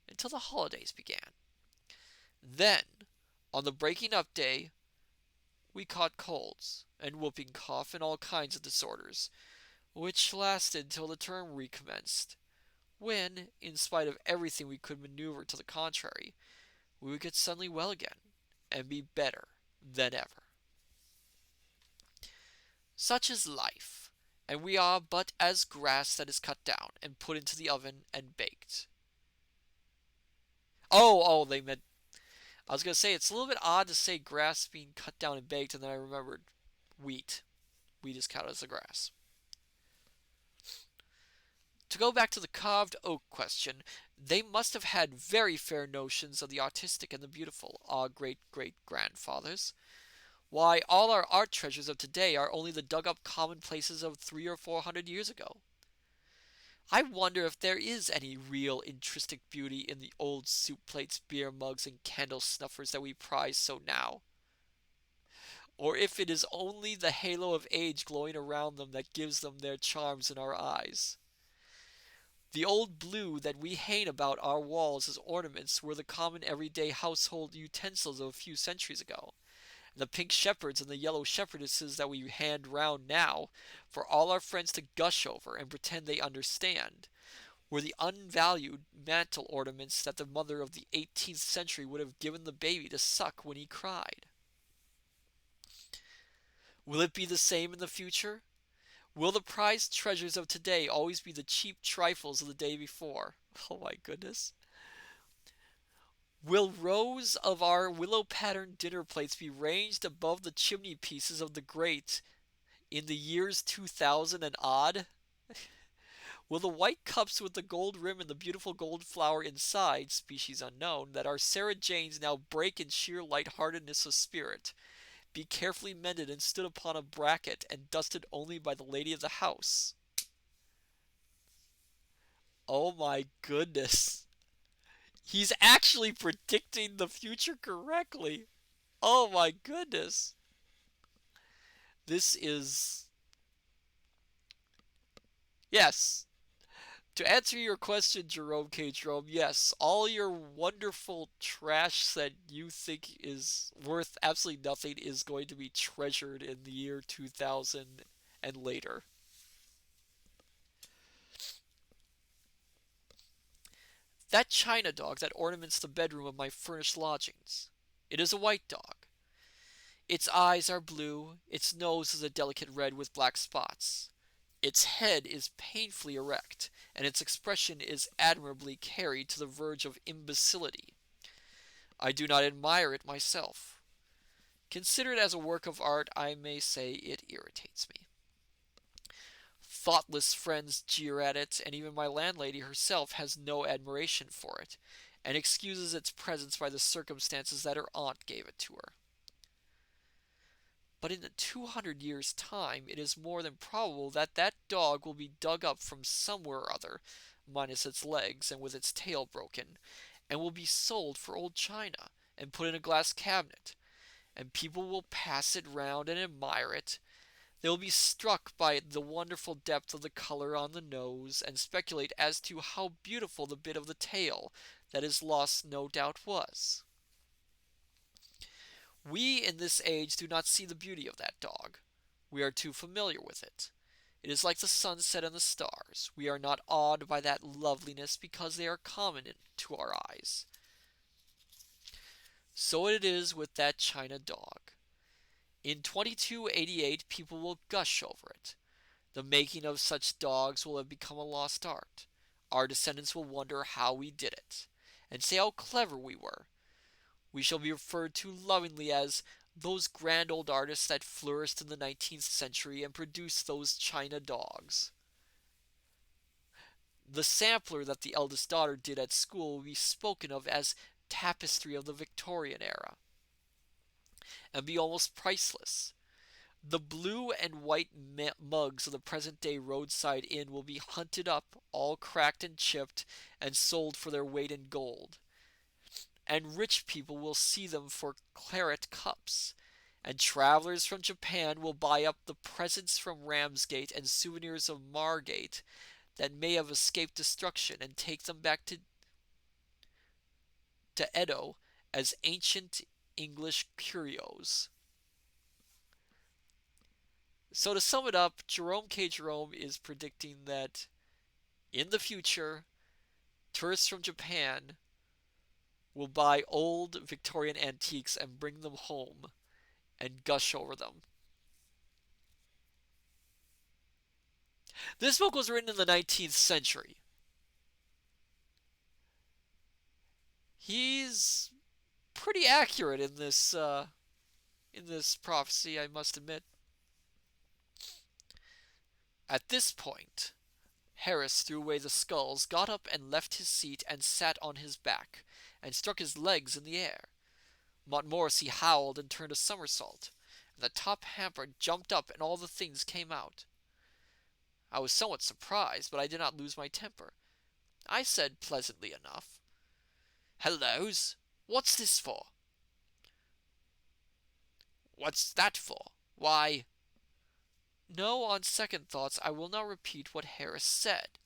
until the holidays began. Then, on the breaking up day, we caught colds, and whooping cough, and all kinds of disorders, which lasted till the term recommenced, when, in spite of everything we could maneuver to the contrary, we would get suddenly well again, and be better than ever. Such is life, and we are but as grass that is cut down, and put into the oven, and baked. They meant, I was going to say, it's a little bit odd to say grass being cut down and baked, and then I remembered wheat. Wheat is counted as a grass. To go back to the carved oak question, they must have had very fair notions of the artistic and the beautiful, our great-great-grandfathers. Why, all our art treasures of today are only the dug-up commonplaces of 300 or 400 years ago. I wonder if there is any real intrinsic beauty in the old soup plates, beer mugs, and candle snuffers that we prize so now, or if it is only the halo of age glowing around them that gives them their charms in our eyes. The old blue that we hang about our walls as ornaments were the common everyday household utensils of a few centuries ago. And the pink shepherds and the yellow shepherdesses that we hand round now, for all our friends to gush over and pretend they understand, were the unvalued mantle ornaments that the mother of the 18th century would have given the baby to suck when he cried. Will it be the same in the future? Will the prized treasures of today always be the cheap trifles of the day before? Oh my goodness. Will rows of our willow-patterned dinner plates be ranged above the chimney pieces of the grate in the years 2000 and odd? Will the white cups with the gold rim and the beautiful gold flower inside, species unknown, that our Sarah Janes now break in sheer lightheartedness of spirit, be carefully mended and stood upon a bracket and dusted only by the lady of the house? Oh my goodness. He's actually predicting the future correctly. Oh my goodness. This is... Yes. To answer your question, Jerome K. Jerome, yes, all your wonderful trash that you think is worth absolutely nothing is going to be treasured in the year 2000 and later. That china dog that ornaments the bedroom of my furnished lodgings. It is a white dog. Its eyes are blue, its nose is a delicate red with black spots. Its head is painfully erect, and its expression is admirably carried to the verge of imbecility. I do not admire it myself. Considered as a work of art, I may say it irritates me. Thoughtless friends jeer at it, and even my landlady herself has no admiration for it, and excuses its presence by the circumstances that her aunt gave it to her. But in 200 years' time, it is more than probable that that dog will be dug up from somewhere or other, minus its legs and with its tail broken, and will be sold for old china, and put in a glass cabinet, and people will pass it round and admire it. They will be struck by the wonderful depth of the color on the nose, and speculate as to how beautiful the bit of the tail that is lost no doubt was. We in this age do not see the beauty of that dog. We are too familiar with it. It is like the sunset and the stars. We are not awed by that loveliness because they are common to our eyes. So it is with that china dog. In 2288 people will gush over it. The making of such dogs will have become a lost art. Our descendants will wonder how we did it, and say how clever we were. We shall be referred to lovingly as those grand old artists that flourished in the 19th century and produced those china dogs. The sampler that the eldest daughter did at school will be spoken of as tapestry of the Victorian era and be almost priceless. The blue and white mugs of the present day roadside inn will be hunted up, all cracked and chipped, and sold for their weight in gold. And rich people will see them for claret cups. And travelers from Japan will buy up the presents from Ramsgate and souvenirs of Margate that may have escaped destruction and take them back to Edo as ancient English curios. So to sum it up, Jerome K. Jerome is predicting that in the future, tourists from Japan will buy old Victorian antiques and bring them home and gush over them. This book was written in the 19th century. He's pretty accurate in this prophecy, I must admit. At this point, Harris threw away the skulls, got up and left his seat and sat on his back, and struck his legs in the air. Montmorency howled and turned a somersault, and the top hamper jumped up and all the things came out. I was somewhat surprised, but I did not lose my temper. I said pleasantly enough, "Hello's, what's this for?" "What's that for? Why—" No, on second thoughts, I will not repeat what Harris said.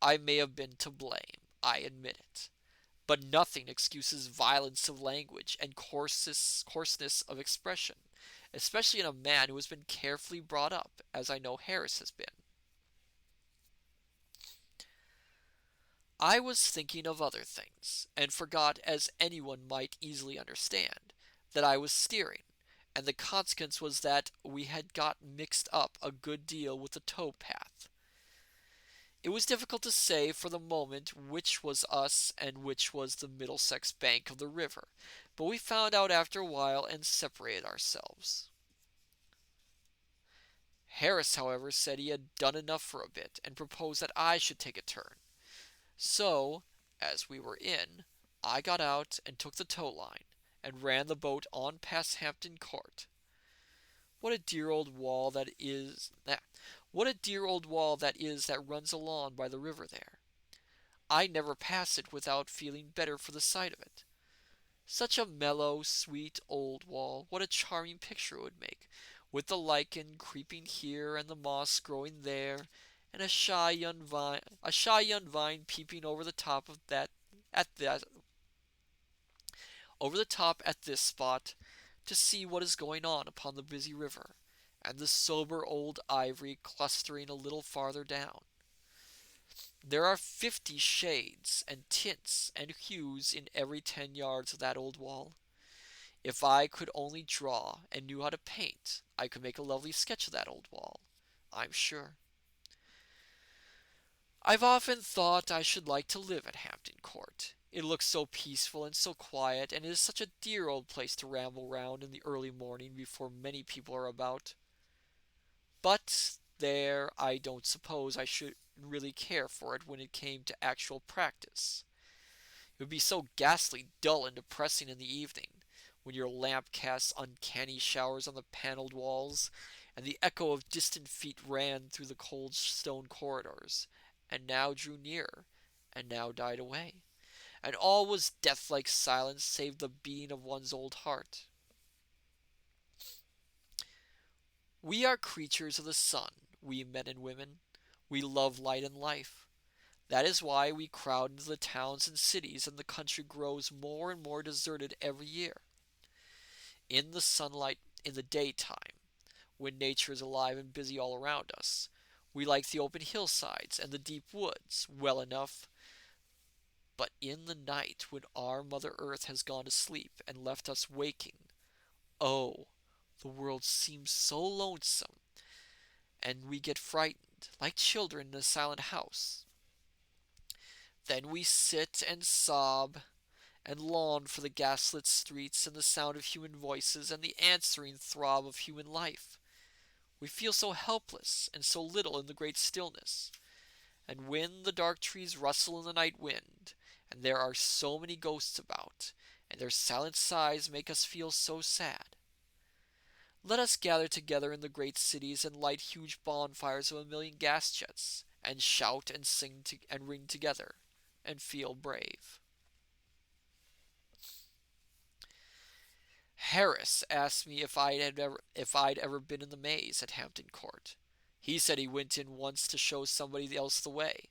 I may have been to blame, I admit it. But nothing excuses violence of language and coarseness of expression, especially in a man who has been carefully brought up, as I know Harris has been. I was thinking of other things, and forgot, as anyone might easily understand, that I was steering, and the consequence was that we had got mixed up a good deal with the tow path. It was difficult to say for the moment which was us and which was the Middlesex bank of the river, but we found out after a while and separated ourselves. Harris, however, said he had done enough for a bit, and proposed that I should take a turn. So, as we were in, I got out and took the tow line, and ran the boat on past Hampton Court. What a dear old wall that is that runs along by the river there. I never pass it without feeling better for the sight of it. Such a mellow, sweet old wall. What a charming picture it would make, with the lichen creeping here and the moss growing there, and a shy young vine peeping over the top at this spot to see what is going on upon the busy river, and the sober old ivy clustering a little farther down. There are 50 shades and tints and hues in every 10 yards of that old wall. If I could only draw and knew how to paint, I could make a lovely sketch of that old wall, I'm sure. I've often thought I should like to live at Hampton Court. It looks so peaceful and so quiet, and it is such a dear old place to ramble round in the early morning before many people are about. But there, I don't suppose I should really care for it when it came to actual practice. It would be so ghastly dull and depressing in the evening, when your lamp casts uncanny showers on the panelled walls, and the echo of distant feet ran through the cold stone corridors, and now drew nearer, and now died away, and all was death-like silence save the beating of one's old heart. We are creatures of the sun, we men and women. We love light and life. That is why we crowd into the towns and cities, and the country grows more and more deserted every year. In the sunlight, in the daytime, when nature is alive and busy all around us, we like the open hillsides and the deep woods well enough, but in the night, when our Mother Earth has gone to sleep and left us waking, oh, the world seems so lonesome, and we get frightened, like children in a silent house. Then we sit and sob and longed for the gaslit streets and the sound of human voices and the answering throb of human life. We feel so helpless and so little in the great stillness. And when the dark trees rustle in the night wind, and there are so many ghosts about, and their silent sighs make us feel so sad. Let us gather together in the great cities and light huge bonfires of a million gas jets, and shout and sing and ring together, and feel brave. Harris asked me if I'd ever been in the maze at Hampton Court. He said he went in once to show somebody else the way.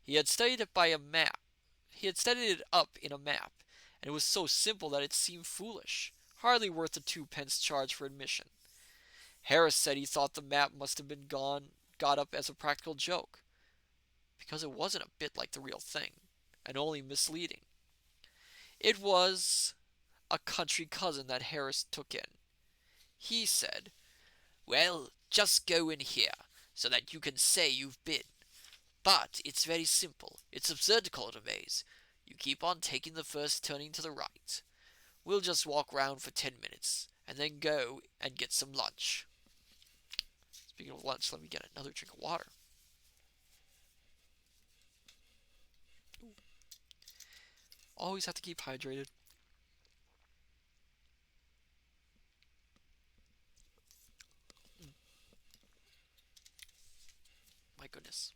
He had studied it by a map. He had studied it up in a map, and it was so simple that it seemed foolish, hardly worth the 2 pence charge for admission. Harris said he thought the map must have been got up as a practical joke, because it wasn't a bit like the real thing, and only misleading. It was a country cousin that Harris took in. He said, "Well, just go in here, so that you can say you've been. But it's very simple. It's absurd to call it a maze. You keep on taking the first turning to the right. We'll just walk round for 10 minutes, and then go and get some lunch." Speaking of lunch, let me get another drink of water. Always have to keep hydrated. My goodness.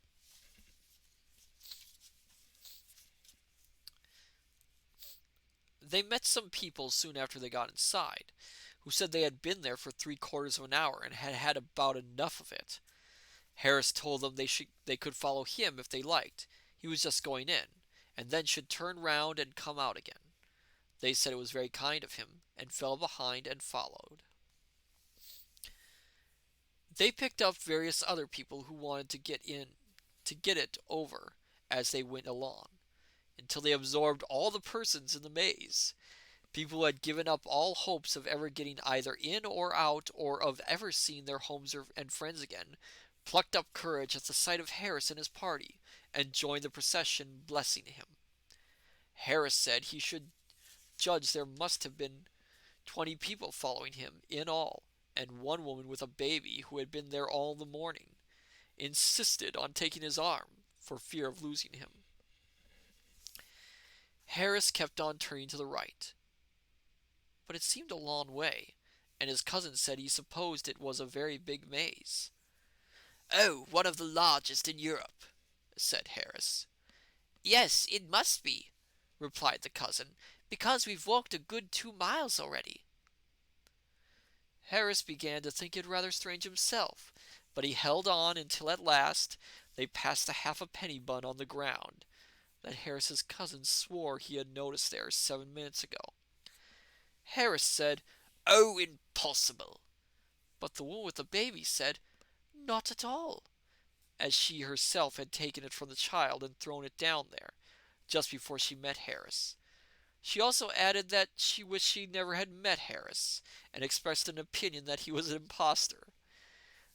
They met some people soon after they got inside, who said they had been there for 3/4 of an hour and had had about enough of it. Harris told them they could follow him if they liked. He was just going in, and then should turn round and come out again. They said it was very kind of him, and fell behind and followed. They picked up various other people who wanted to get it over as they went along, until they absorbed all the persons in the maze. People who had given up all hopes of ever getting either in or out, or of ever seeing their homes and friends again, plucked up courage at the sight of Harris and his party, and joined the procession, blessing him. Harris said he should judge there must have been 20 people following him in all, and one woman with a baby who had been there all the morning insisted on taking his arm for fear of losing him. Harris kept on turning to the right, but it seemed a long way, and his cousin said he supposed it was a very big maze. "Oh, one of the largest in Europe," said Harris. "Yes, it must be," replied the cousin, "because we've walked a good 2 miles already." Harris began to think it rather strange himself, but he held on until at last they passed a half a penny bun on the ground that Harris's cousin swore he had noticed there 7 minutes ago. Harris said, "Oh, impossible!" But the woman with the baby said, "Not at all," as she herself had taken it from the child and thrown it down there, just before she met Harris. She also added that she wished she never had met Harris, and expressed an opinion that he was an impostor.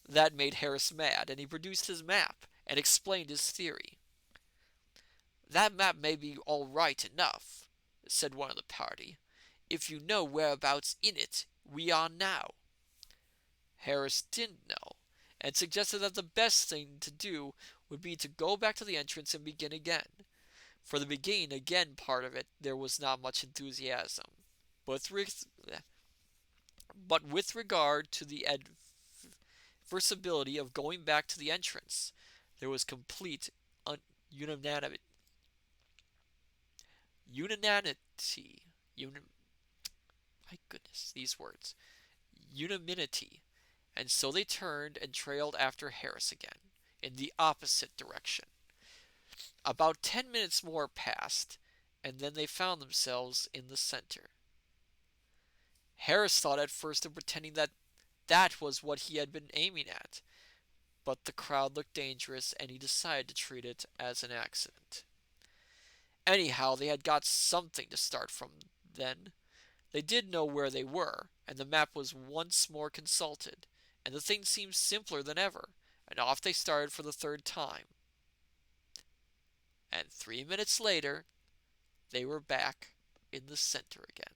That made Harris mad, and he produced his map and explained his theory. "That map may be all right enough," said one of the party, "if you know whereabouts in it we are now." Harris didn't know, and suggested that the best thing to do would be to go back to the entrance and begin again. For the beginning again part of it there was not much enthusiasm. But with regard to the adversibility of going back to the entrance, there was complete unanimity. My goodness, these words. Unanimity. And so they turned and trailed after Harris again, in the opposite direction. About 10 minutes more passed, and then they found themselves in the center. Harris thought at first of pretending that that was what he had been aiming at, but the crowd looked dangerous, and he decided to treat it as an accident. Anyhow, they had got something to start from then. They did know where they were, and the map was once more consulted, and the thing seemed simpler than ever, and off they started for the third time. And 3 minutes later, they were back in the center again.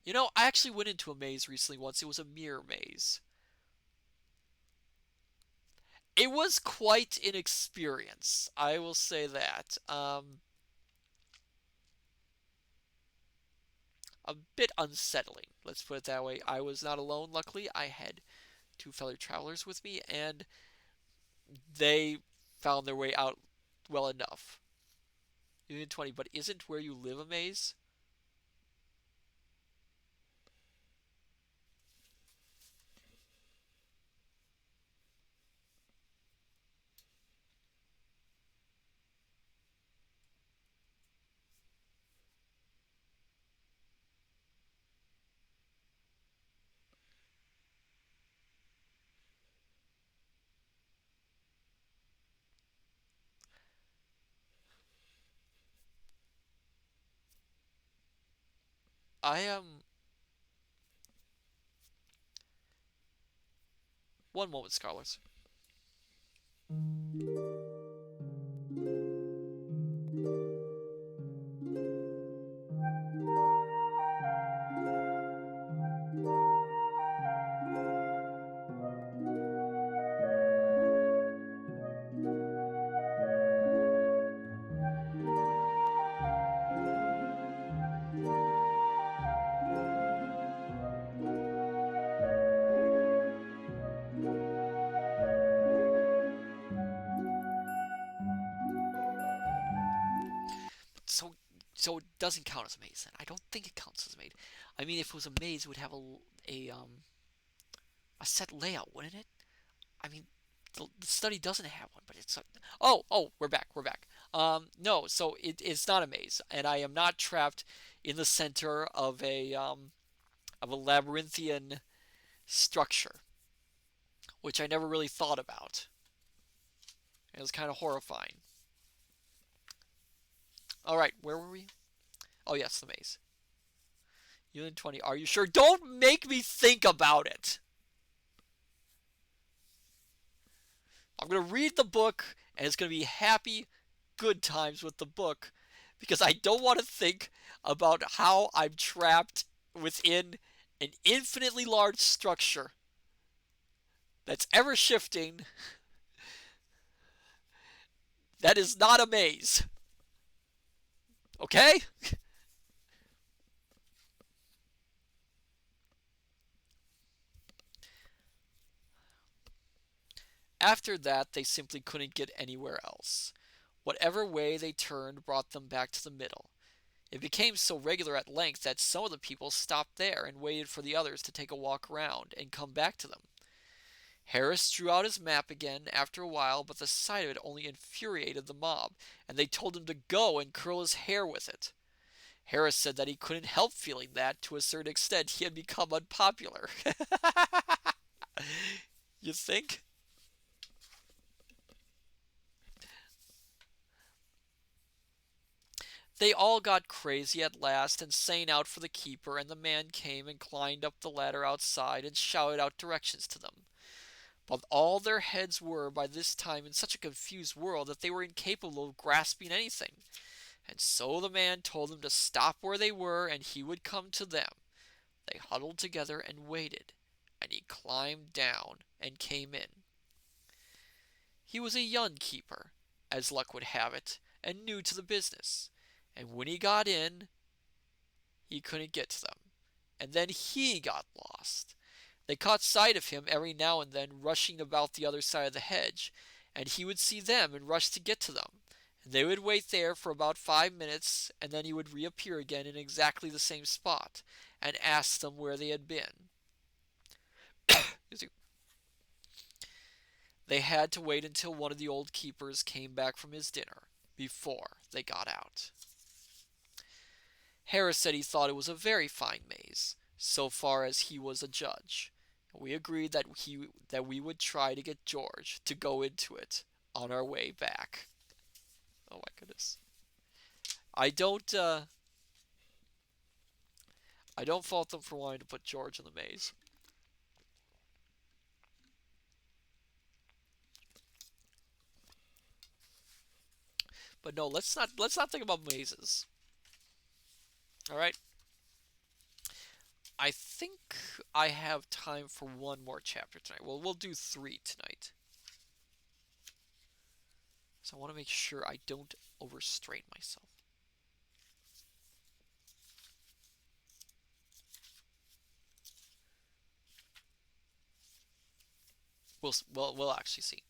You know, I actually went into a maze recently once. It was a mirror maze. It was quite an experience, I will say that. A bit unsettling, let's put it that way. I was not alone, luckily. I had two fellow travelers with me, and they found their way out well enough. Union 20, but isn't where you live a maze? I am. One moment, scholars. So, so it doesn't count as a maze then. I don't think it counts as a maze. I mean, if it was a maze, it would have a set layout, wouldn't it? I mean, the study doesn't have one, but it's a, oh, we're back, we're back. No, so it's not a maze, and I am not trapped in the center of a labyrinthian structure, which I never really thought about. It was kind of horrifying. All right, where were we? Oh yes, the maze. Unit 20. Are you sure? Don't make me think about it. I'm going to read the book, and it's going to be happy, good times with the book, because I don't want to think about how I'm trapped within an infinitely large structure that's ever shifting, that is not a maze. Okay? After that, they simply couldn't get anywhere else. Whatever way they turned brought them back to the middle. It became so regular at length that some of the people stopped there and waited for the others to take a walk around and come back to them. Harris drew out his map again after a while, but the sight of it only infuriated the mob, and they told him to go and curl his hair with it. Harris said that he couldn't help feeling that, to a certain extent, he had become unpopular. You think? They all got crazy at last and sang out for the keeper, and the man came and climbed up the ladder outside and shouted out directions to them. But all their heads were by this time in such a confused whirl that they were incapable of grasping anything, and so the man told them to stop where they were and he would come to them. They huddled together and waited, and he climbed down and came in. He was a young keeper, as luck would have it, and new to the business, and when he got in he couldn't get to them, and then he got lost. They caught sight of him every now and then rushing about the other side of the hedge, and he would see them and rush to get to them. And they would wait there for about 5 minutes, and then he would reappear again in exactly the same spot, and ask them where they had been. They had to wait until one of the old keepers came back from his dinner before they got out. Harris said he thought it was a very fine maze, so far as he was a judge. We agreed that we would try to get George to go into it on our way back. Oh my goodness. I don't uh I don't fault them for wanting to put George in the maze. But no, let's not think about mazes. All right. I think I have time for one more chapter tonight. Well, we'll do three tonight. So I want to make sure I don't overstrain myself. We'll actually see.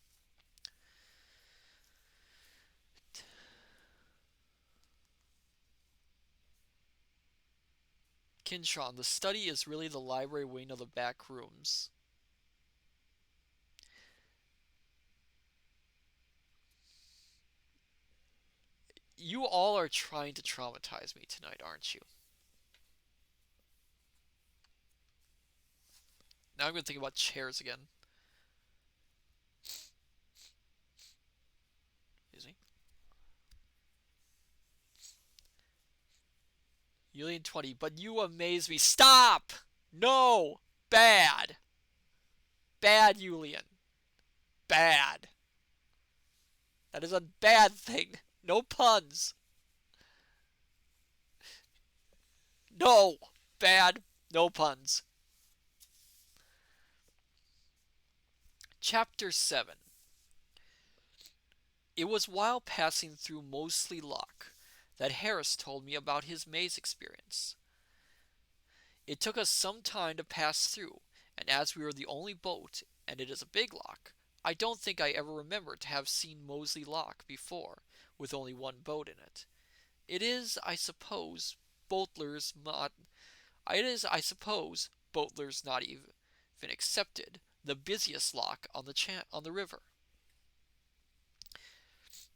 Kinshawn, the study is really the library wing of the back rooms. You all are trying to traumatize me tonight, aren't you? Now I'm going to think about chairs again. Excuse me. Yulian 20, but you amaze me. Stop! No! Bad! Bad, Yulian. Bad. That is a bad thing. No puns. No! Bad. No puns. Chapter 7. It was while passing through Mosley Lock that Harris told me about his maze experience. It took us some time to pass through, and as we were the only boat, and it is a big lock, I don't think I ever remember to have seen Mosley Lock before, with only one boat in it. It is, I suppose, Boatler's not even accepted, the busiest lock on the river.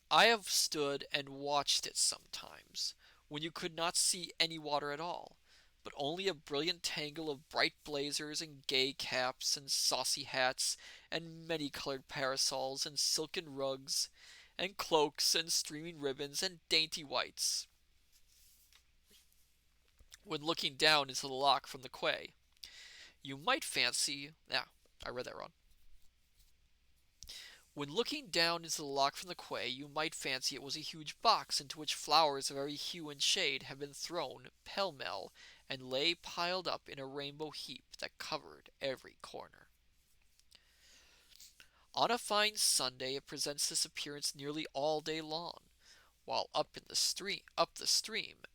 I have stood and watched it sometimes, when you could not see any water at all, but only a brilliant tangle of bright blazers and gay caps and saucy hats and many-colored parasols and silken rugs and cloaks and streaming ribbons and dainty whites. When looking down into the lock from the quay, you might fancy... I read that wrong. When looking down into the lock from the quay, you might fancy it was a huge box into which flowers of every hue and shade had been thrown pell-mell and lay piled up in a rainbow heap that covered every corner. On a fine Sunday it presents this appearance nearly all day long, while up the stream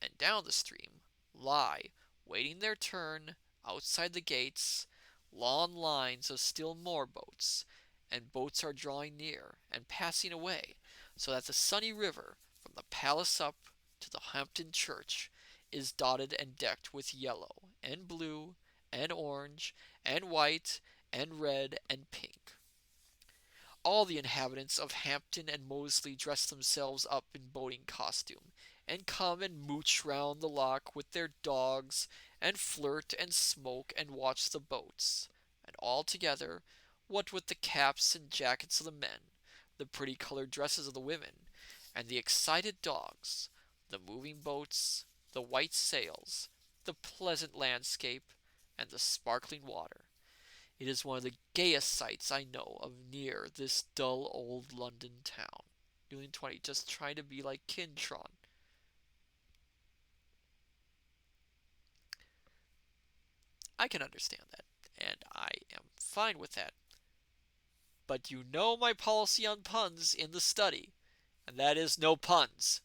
and down the stream lie, waiting their turn, outside the gates, long lines of still more boats, and boats are drawing near and passing away, so that the sunny river, from the palace up to the Hampton church, is dotted and decked with yellow, and blue, and orange, and white, and red, and pink. All the inhabitants of Hampton and Moseley dress themselves up in boating costume, and come and mooch round the lock with their dogs, and flirt and smoke and watch the boats, and all together, what with the caps and jackets of the men, the pretty colored dresses of the women, and the excited dogs, the moving boats, the white sails, the pleasant landscape, and the sparkling water, it is one of the gayest sights I know of near this dull old London town. Doing 20, just trying to be like Kintron. I can understand that, and I am fine with that. But you know my policy on puns in the study, and that is no puns.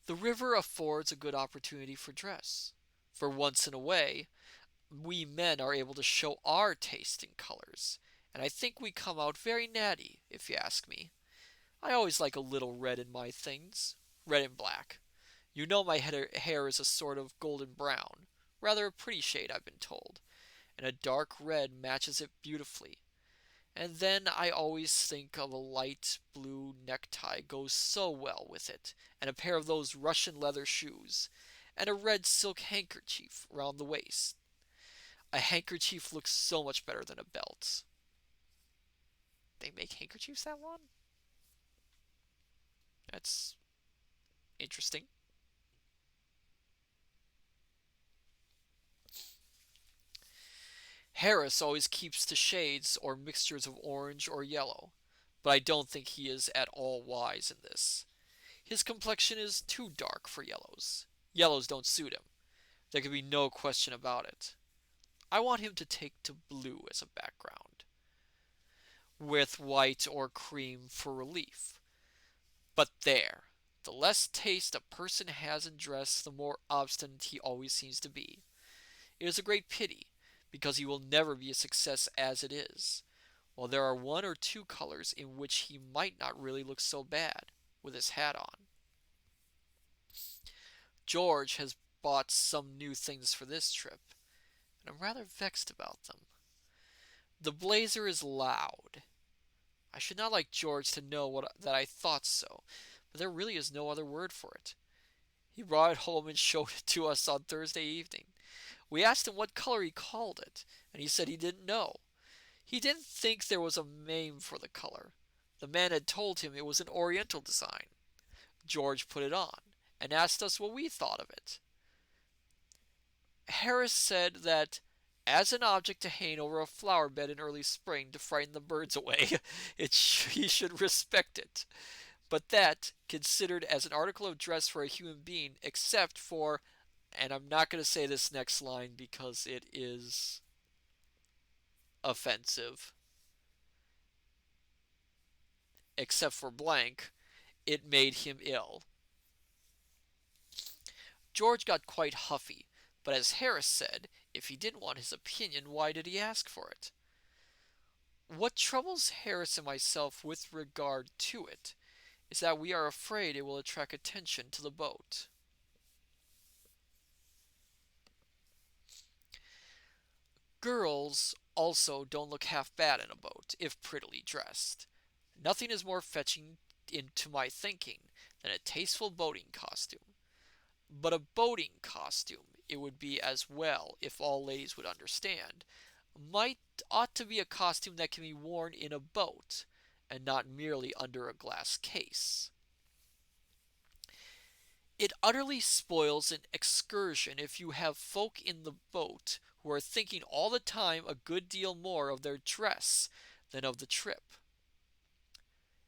The river affords a good opportunity for dress. For once in a way, we men are able to show our taste in colors, and I think we come out very natty, if you ask me. I always like a little red in my things. Red and black. You know my hair is a sort of golden brown. Rather a pretty shade, I've been told. And a dark red matches it beautifully. And then I always think of a light blue necktie goes so well with it, and a pair of those Russian leather shoes, and a red silk handkerchief round the waist. A handkerchief looks so much better than a belt. They make handkerchiefs that long? That's interesting. Harris always keeps to shades or mixtures of orange or yellow, but I don't think he is at all wise in this. His complexion is too dark for yellows. Yellows don't suit him. There can be no question about it. I want him to take to blue as a background, with white or cream for relief. But there, the less taste a person has in dress, the more obstinate he always seems to be. It is a great pity, because he will never be a success as it is, while there are one or two colors in which he might not really look so bad, with his hat on. George has bought some new things for this trip, and I'm rather vexed about them. The blazer is loud. I should not like George to know that I thought so, but there really is no other word for it. He brought it home and showed it to us on Thursday evening. We asked him what color he called it, and he said he didn't know. He didn't think there was a name for the color. The man had told him it was an Oriental design. George put it on, and asked us what we thought of it. Harris said that as an object to hang over a flower bed in early spring to frighten the birds away, he should respect it. But that, considered as an article of dress for a human being, except for, and I'm not going to say this next line because it is offensive, except for blank, it made him ill. George got quite huffy, but as Harris said, if he didn't want his opinion, why did he ask for it? What troubles Harris and myself with regard to it is that we are afraid it will attract attention to the boat. Girls also don't look half bad in a boat, if prettily dressed. Nothing is more fetching into my thinking than a tasteful boating costume. But a boating costume, it would be as well if all ladies would understand, might ought to be a costume that can be worn in a boat, and not merely under a glass case. It utterly spoils an excursion if you have folk in the boat who are thinking all the time a good deal more of their dress than of the trip.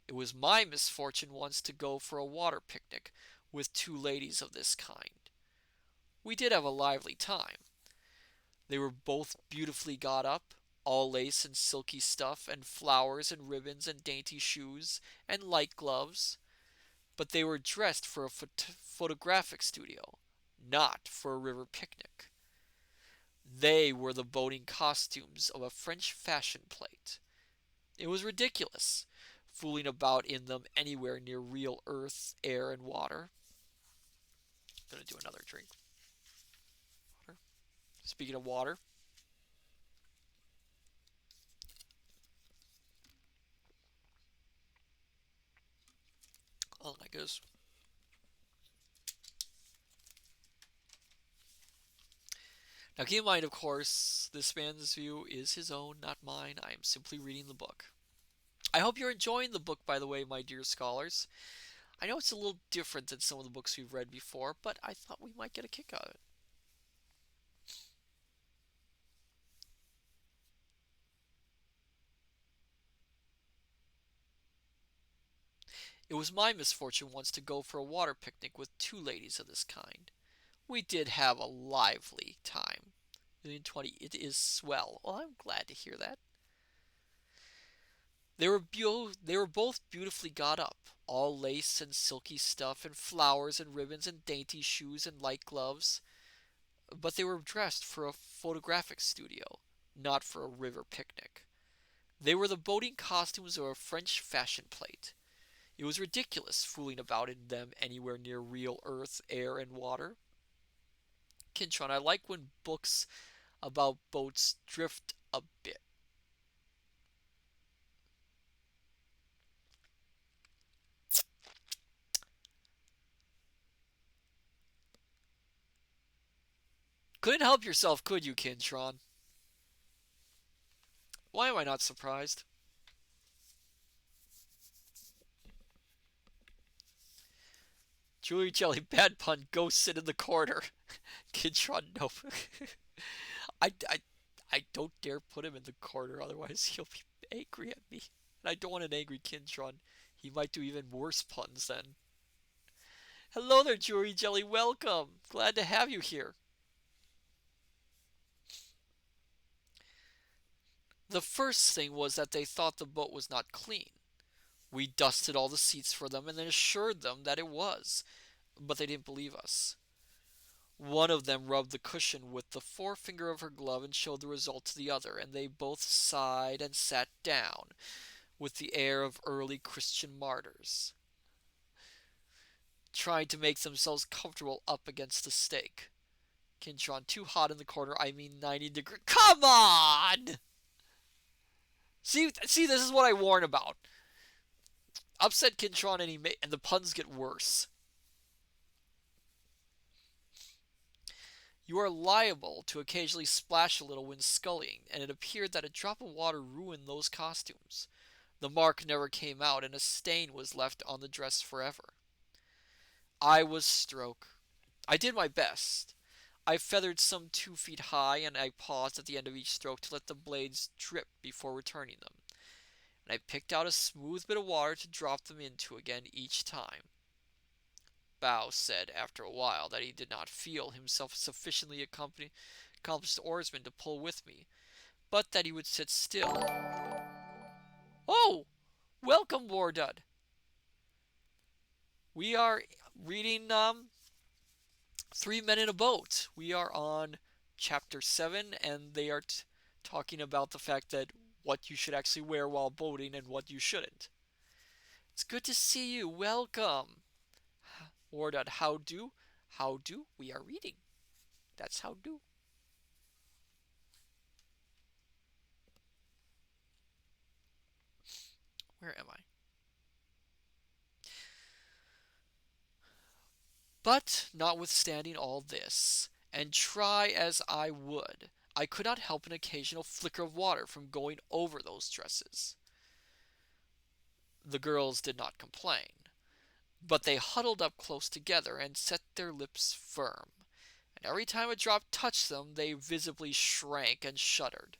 It was my misfortune once to go for a water picnic with two ladies of this kind. We did have a lively time. They were both beautifully got up, all lace and silky stuff, and flowers and ribbons and dainty shoes and light gloves, but they were dressed for a photographic studio, not for a river picnic. They were the boating costumes of a French fashion plate. It was ridiculous, fooling about in them anywhere near real earth, air, and water. I'm gonna do another drink. Water. Speaking of water, oh my goodness. Now keep in mind, of course, this man's view is his own, not mine. I am simply reading the book. I hope you're enjoying the book, by the way, my dear scholars. I know it's a little different than some of the books we've read before, but I thought we might get a kick out of it. It was my misfortune once to go for a water picnic with two ladies of this kind. We did have a lively time. 20, it is swell. Well, I'm glad to hear that. They were both beautifully got up, all lace and silky stuff, and flowers and ribbons, and dainty shoes and light gloves. But they were dressed for a photographic studio, not for a river picnic. They were the boating costumes of a French fashion plate. It was ridiculous fooling about in them anywhere near real earth, air, and water. Kintron, I like when books about boats drift a bit. Couldn't help yourself, could you, Kintron? Why am I not surprised? Julie Jelly, bad pun, go sit in the corner. Kintron, nope. I, I, I don't dare put him in the corner, otherwise he'll be angry at me. And I don't want an angry Kintron. He might do even worse puns then. Hello there, Jury Jelly. Welcome. Glad to have you here. The first thing was that they thought the boat was not clean. We dusted all the seats for them and then assured them that it was, but they didn't believe us. One of them rubbed the cushion with the forefinger of her glove and showed the result to the other, and they both sighed and sat down with the air of early Christian martyrs, trying to make themselves comfortable up against the stake. Kintron, too hot in the corner, I mean 90 degrees. Come on! See, this is what I warn about. Upset Kintron and the puns get worse. You are liable to occasionally splash a little when scullying, and it appeared that a drop of water ruined those costumes. The mark never came out, and a stain was left on the dress forever. I was stroke. I did my best. I feathered some 2 feet high, and I paused at the end of each stroke to let the blades drip before returning them. And I picked out a smooth bit of water to drop them into again each time. Bao said after a while that he did not feel himself a sufficiently accomplished oarsman to pull with me, but that he would sit still. Oh! Welcome, Wardud! We are reading 3 Men in a Boat. We are on chapter 7, and they are talking about the fact that what you should actually wear while boating and what you shouldn't. It's good to see you. Welcome. Wardud, how do? How do? We are reading. That's how do. Where am I? But notwithstanding all this, and try as I would, I could not help an occasional flicker of water from going over those dresses. The girls did not complain, but they huddled up close together and set their lips firm, and every time a drop touched them they visibly shrank and shuddered.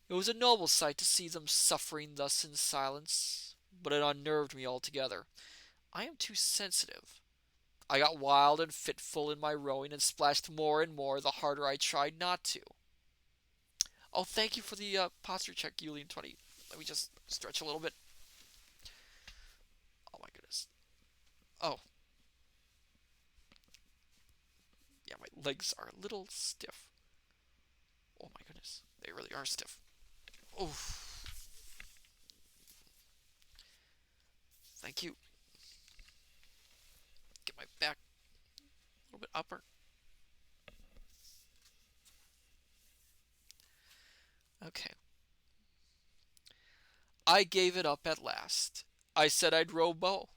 It was a noble sight to see them suffering thus in silence, but it unnerved me altogether. I am too sensitive. I got wild and fitful in my rowing and splashed more and more the harder I tried not to. Oh, thank you for the posture check, Yulian20. Let me just stretch a little bit. Oh my goodness. Oh. Yeah, my legs are a little stiff. Oh my goodness. They really are stiff. Oh. Thank you. Get my back a little bit upper. Okay. I gave it up at last. I said I'd row bow.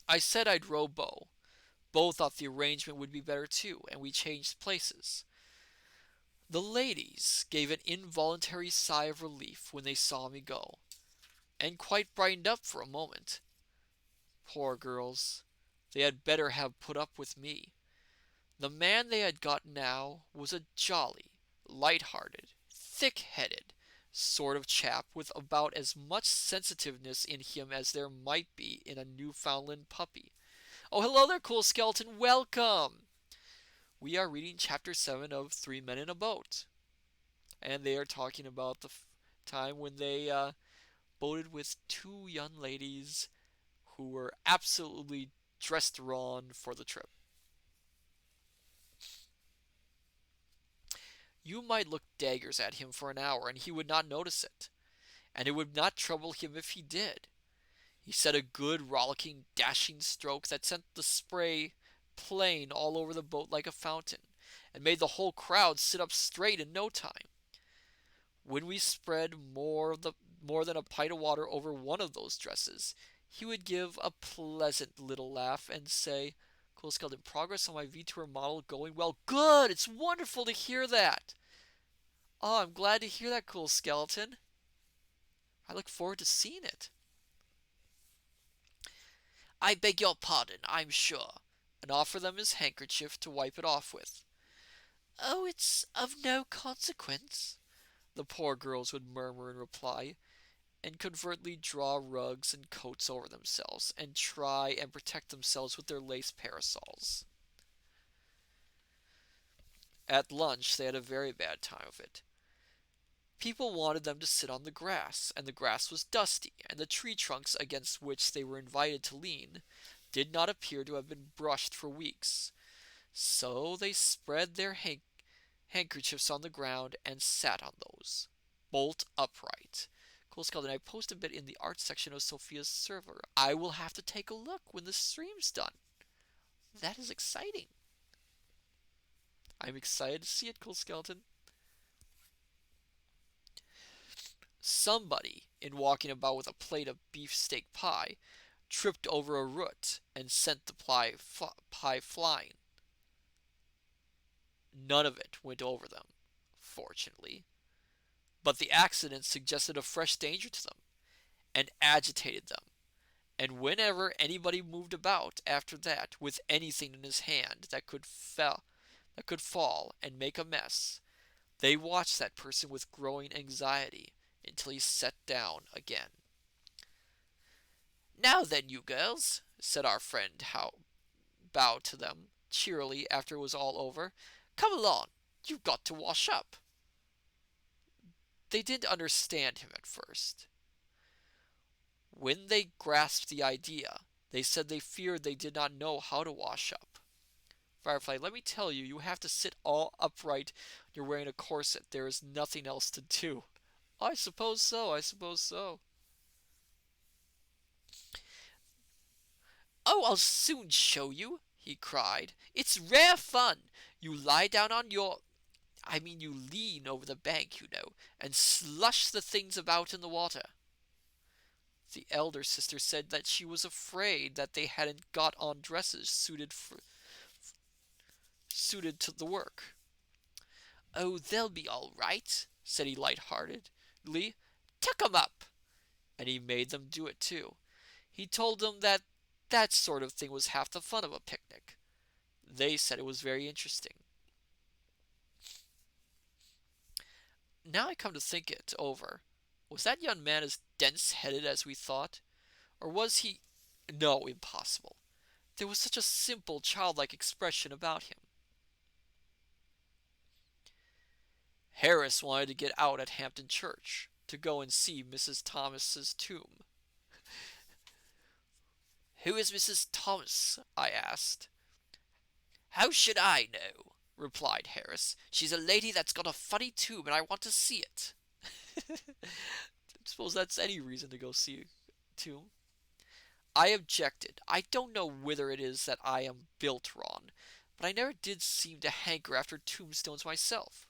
I said I'd row bow. Bo thought the arrangement would be better too, and we changed places. The ladies gave an involuntary sigh of relief when they saw me go, and quite brightened up for a moment. Poor girls, they had better have put up with me. The man they had got now was a jolly, light-hearted, thick-headed sort of chap with about as much sensitiveness in him as there might be in a Newfoundland puppy. Oh, hello there, cool skeleton. Welcome. We are reading chapter 7 of 3 Men in a Boat. And they are talking about the time when they boated with 2 young ladies who were absolutely dressed wrong for the trip. You might look daggers at him for an hour and he would not notice it, and it would not trouble him if he did. He set a good, rollicking, dashing stroke that sent the spray playing all over the boat like a fountain, and made the whole crowd sit up straight in no time. When we spread more than a pint of water over one of those dresses, he would give a pleasant little laugh and say, "Cool skeleton, progress on my VTuber model going well." Good! It's wonderful to hear that. Oh, I'm glad to hear that, cool skeleton. I look forward to seeing it. I beg your pardon, I'm sure, and offer them his handkerchief to wipe it off with. Oh, it's of no consequence, the poor girls would murmur in reply, and covertly draw rugs and coats over themselves, and try and protect themselves with their lace parasols. At lunch, they had a very bad time of it. People wanted them to sit on the grass, and the grass was dusty, and the tree trunks against which they were invited to lean did not appear to have been brushed for weeks. So they spread their handkerchiefs on the ground and sat on those, bolt upright. Cool Skeleton, I posted a bit in the art section of Sophia's server. I will have to take a look when the stream's done. That is exciting. I'm excited to see it, Cool Skeleton. Somebody, in walking about with a plate of beefsteak pie, tripped over a root and sent the pie flying. None of it went over them, fortunately, but the accident suggested a fresh danger to them and agitated them, and whenever anybody moved about after that with anything in his hand that could fall and make a mess, they watched that person with growing anxiety until he sat down again. Now then, you girls, said our friend How bowed to them cheerily after it was all over. Come along, you've got to wash up. They didn't understand him at first. When they grasped the idea, they said they feared they did not know how to wash up. Firefly, let me tell you, you have to sit all upright. You're wearing a corset. There is nothing else to do. I suppose so, I suppose so. Oh, I'll soon show you, he cried. It's rare fun. You lie down on your you lean over the bank, you know, and slush the things about in the water. The elder sister said that she was afraid that they hadn't got on dresses suited to the work. Oh, they'll be all right, said he light-heartedly. Tuck 'em up. And he made them do it too. He told them that that sort of thing was half the fun of a picnic. They said it was very interesting. Now I come to think it over. Was that young man as dense-headed as we thought? Or was he... No, impossible. There was such a simple, childlike expression about him. Harris wanted to get out at Hampton Church to go and see Mrs. Thomas's tomb. Who is Mrs. Thomas? I asked. How should I know? Replied Harris. She's a lady that's got a funny tomb and I want to see it. I suppose that's any reason to go see a tomb. I objected. I don't know whether it is that I am built wrong, but I never did seem to hanker after tombstones myself.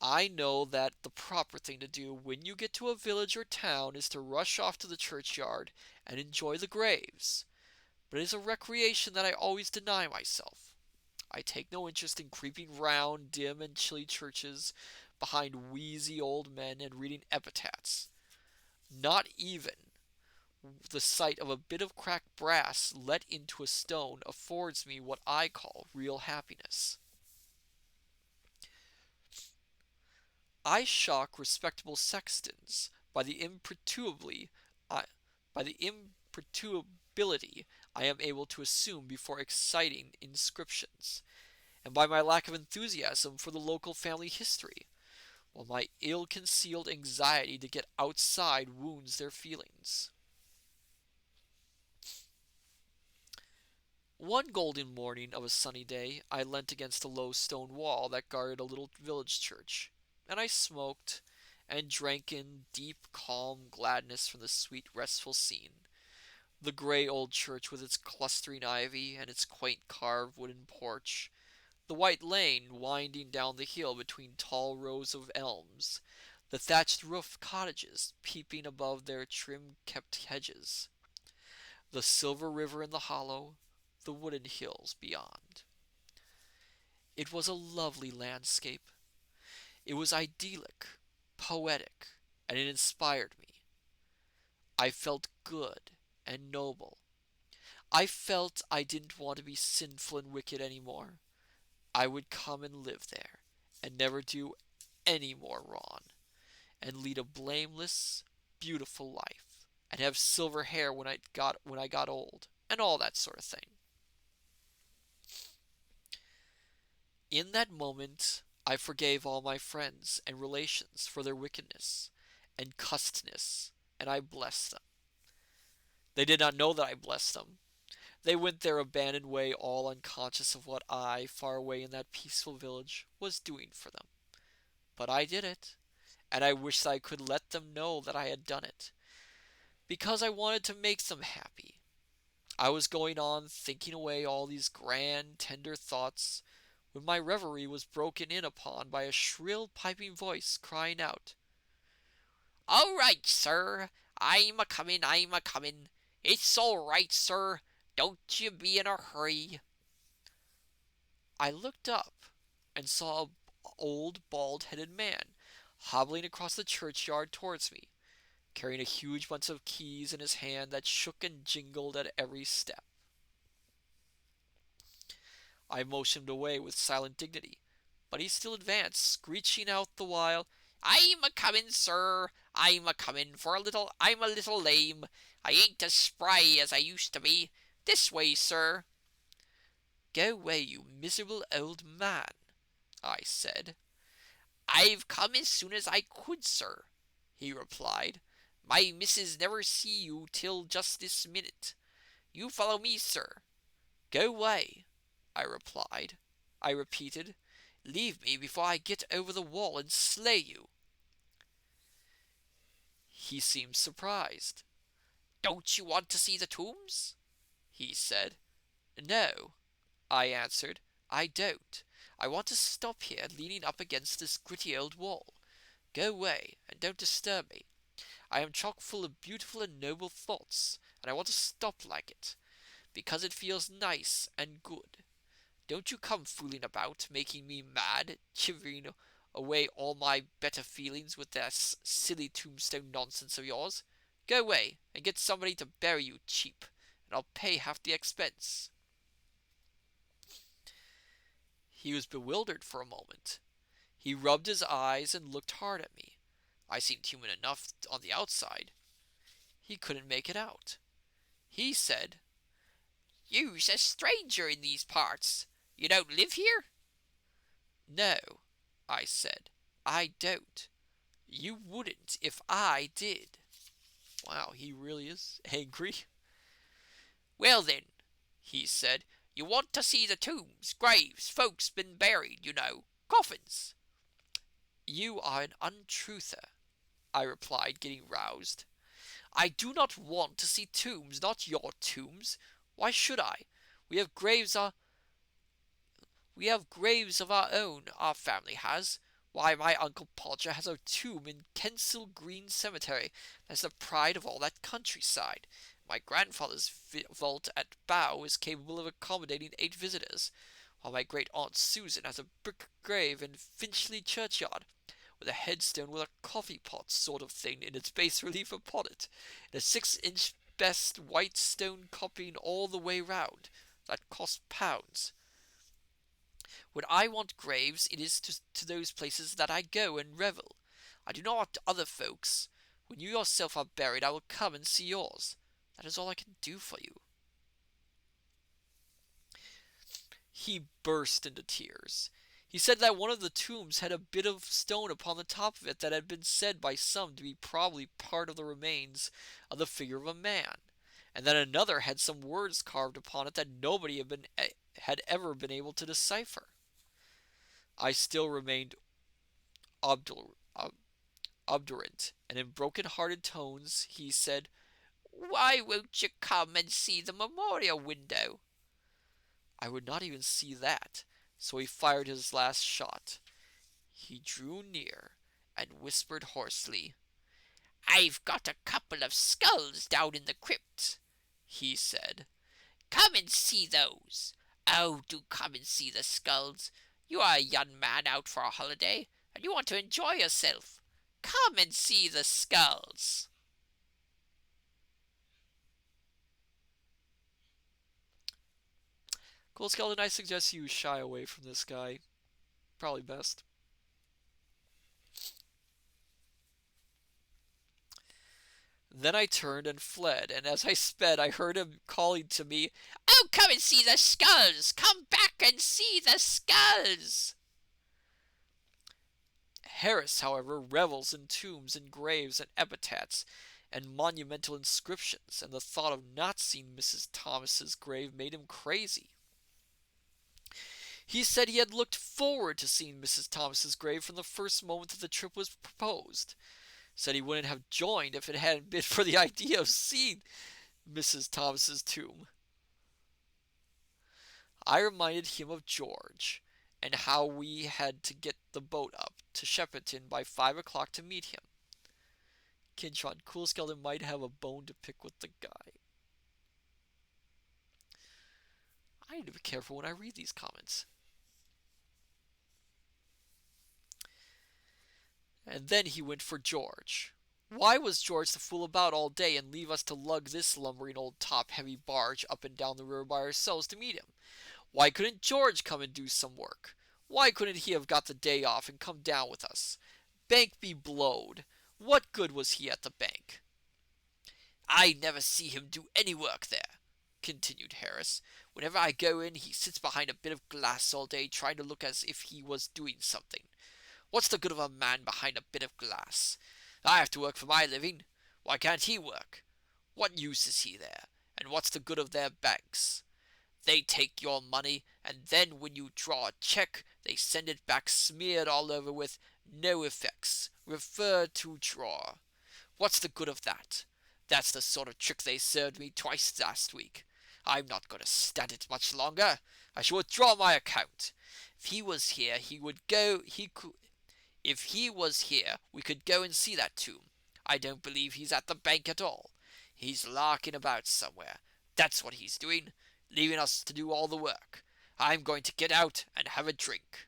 I know that the proper thing to do when you get to a village or town is to rush off to the churchyard and enjoy the graves, but it is a recreation that I always deny myself. I take no interest in creeping round dim and chilly churches behind wheezy old men and reading epitaphs. Not even the sight of a bit of cracked brass let into a stone affords me what I call real happiness. I shock respectable sextons I, by the imperturbability I am able to assume before exciting inscriptions, and by my lack of enthusiasm for the local family history, while my ill-concealed anxiety to get outside wounds their feelings. One golden morning of a sunny day, I leant against a low stone wall that guarded a little village church, and I smoked and drank in deep, calm gladness from the sweet, restful scene. The gray old church with its clustering ivy and its quaint carved wooden porch, the white lane winding down the hill between tall rows of elms, the thatched roof cottages peeping above their trim-kept hedges, the silver river in the hollow, the wooded hills beyond. It was a lovely landscape. It was idyllic, poetic, and it inspired me. I felt good and noble. I felt I didn't want to be sinful and wicked any more. I would come and live there and never do any more wrong and lead a blameless, beautiful life and have silver hair when I got old and all that sort of thing. In that moment, I forgave all my friends and relations for their wickedness and cussedness, and I blessed them. They did not know that I blessed them. They went their abandoned way, all unconscious of what I, far away in that peaceful village, was doing for them. But I did it, and I wished I could let them know that I had done it, because I wanted to make them happy. I was going on thinking away all these grand, tender thoughts when my reverie was broken in upon by a shrill, piping voice crying out, "All right, sir. I'm a comin', I'm a comin'. It's all right, sir. Don't you be in a hurry." I looked up and saw an old, bald-headed man hobbling across the churchyard towards me, carrying a huge bunch of keys in his hand that shook and jingled at every step. I motioned away with silent dignity, but he still advanced, screeching out the while, "I'm a comin', sir. I'm a comin'. For a little I'm a little lame. I ain't as spry as I used to be. This way, sir." "Go away, you miserable old man," I said. "I've come as soon as I could, sir," he replied. "My missus never see you till just this minute. You follow me, sir." "Go away," I replied. I repeated. "Leave me before I get over the wall and slay you." He seemed surprised. "Don't you want to see the tombs?" he said. "No," I answered, "I don't. I want to stop here, leaning up against this gritty old wall. Go away, and don't disturb me. I am chock full of beautiful and noble thoughts, and I want to stop like it, because it feels nice and good. Don't you come fooling about, making me mad, chivvying away all my better feelings with that silly tombstone nonsense of yours. Go away, and get somebody to bury you cheap, and I'll pay half the expense." He was bewildered for a moment. He rubbed his eyes and looked hard at me. I seemed human enough on the outside. He couldn't make it out. He said, "You's a stranger in these parts. You don't live here?" "No," I said, "I don't. You wouldn't if I did." Wow, he really is angry. "Well then," he said, "you want to see the tombs, graves, folks been buried, you know, coffins." "You are an untruther," I replied, getting roused. "I do not want to see tombs, not your tombs. Why should I? We have graves our We have graves of our own, our family has. Why, my Uncle Podger has a tomb in Kensal Green Cemetery that's the pride of all that countryside. My grandfather's vault at Bow is capable of accommodating 8 visitors, while my great aunt Susan has a brick grave in Finchley churchyard, with a headstone with a coffee pot sort of thing in its bas relief upon it, and a 6-inch best white stone copying all the way round. That costs pounds. When I want graves, it is to those places that I go and revel. I do not want other folks. When you yourself are buried, I will come and see yours. That is all I can do for you." He burst into tears. He said that one of the tombs had a bit of stone upon the top of it that had been said by some to be probably part of the remains of the figure of a man, and that another had some words carved upon it that nobody had ever been able to decipher. I still remained obdurate, and in broken-hearted tones he said, "Why won't you come and see the memorial window?" I would not even see that, so he fired his last shot. He drew near and whispered hoarsely, "I've got a couple of skulls down in the crypt," he said. "Come and see those. Oh, do come and see the skulls. You are a young man out for a holiday, and you want to enjoy yourself. Come and see the skulls." Cool Skeleton, I suggest you shy away from this guy. Probably best. Then I turned and fled, and as I sped, I heard him calling to me, "Oh, come and see the skulls! Come back and see the skulls!" Harris, however, revels in tombs and graves and epitaphs and monumental inscriptions, and the thought of not seeing Mrs. Thomas's grave made him crazy. He said he had looked forward to seeing Mrs. Thomas's grave from the first moment that the trip was proposed. Said he wouldn't have joined if it hadn't been for the idea of seeing Mrs. Thomas's tomb. I reminded him of George and how we had to get the boat up to Shepperton by 5 o'clock to meet him. Kintron, Cool Skeleton might have a bone to pick with the guy. I need to be careful when I read these comments. And then he went for George. Why was George to fool about all day and leave us to lug this lumbering old top-heavy barge up and down the river by ourselves to meet him? Why couldn't George come and do some work? Why couldn't he have got the day off and come down with us? Bank be blowed. What good was he at the bank? I never see him do any work there, continued Harris. Whenever I go in, he sits behind a bit of glass all day trying to look as if he was doing something. What's the good of a man behind a bit of glass? I have to work for my living. Why can't he work? What use is he there? And what's the good of their banks? They take your money, and then when you draw a check, they send it back smeared all over with "no effects. Refer to drawer." What's the good of that? That's the sort of trick they served me twice last week. I'm not going to stand it much longer. I shall withdraw my account. If he was here, he would go. He could. If he was here, we could go and see that tomb. I don't believe he's at the bank at all. He's larking about somewhere. That's what he's doing, leaving us to do all the work. I'm going to get out and have a drink.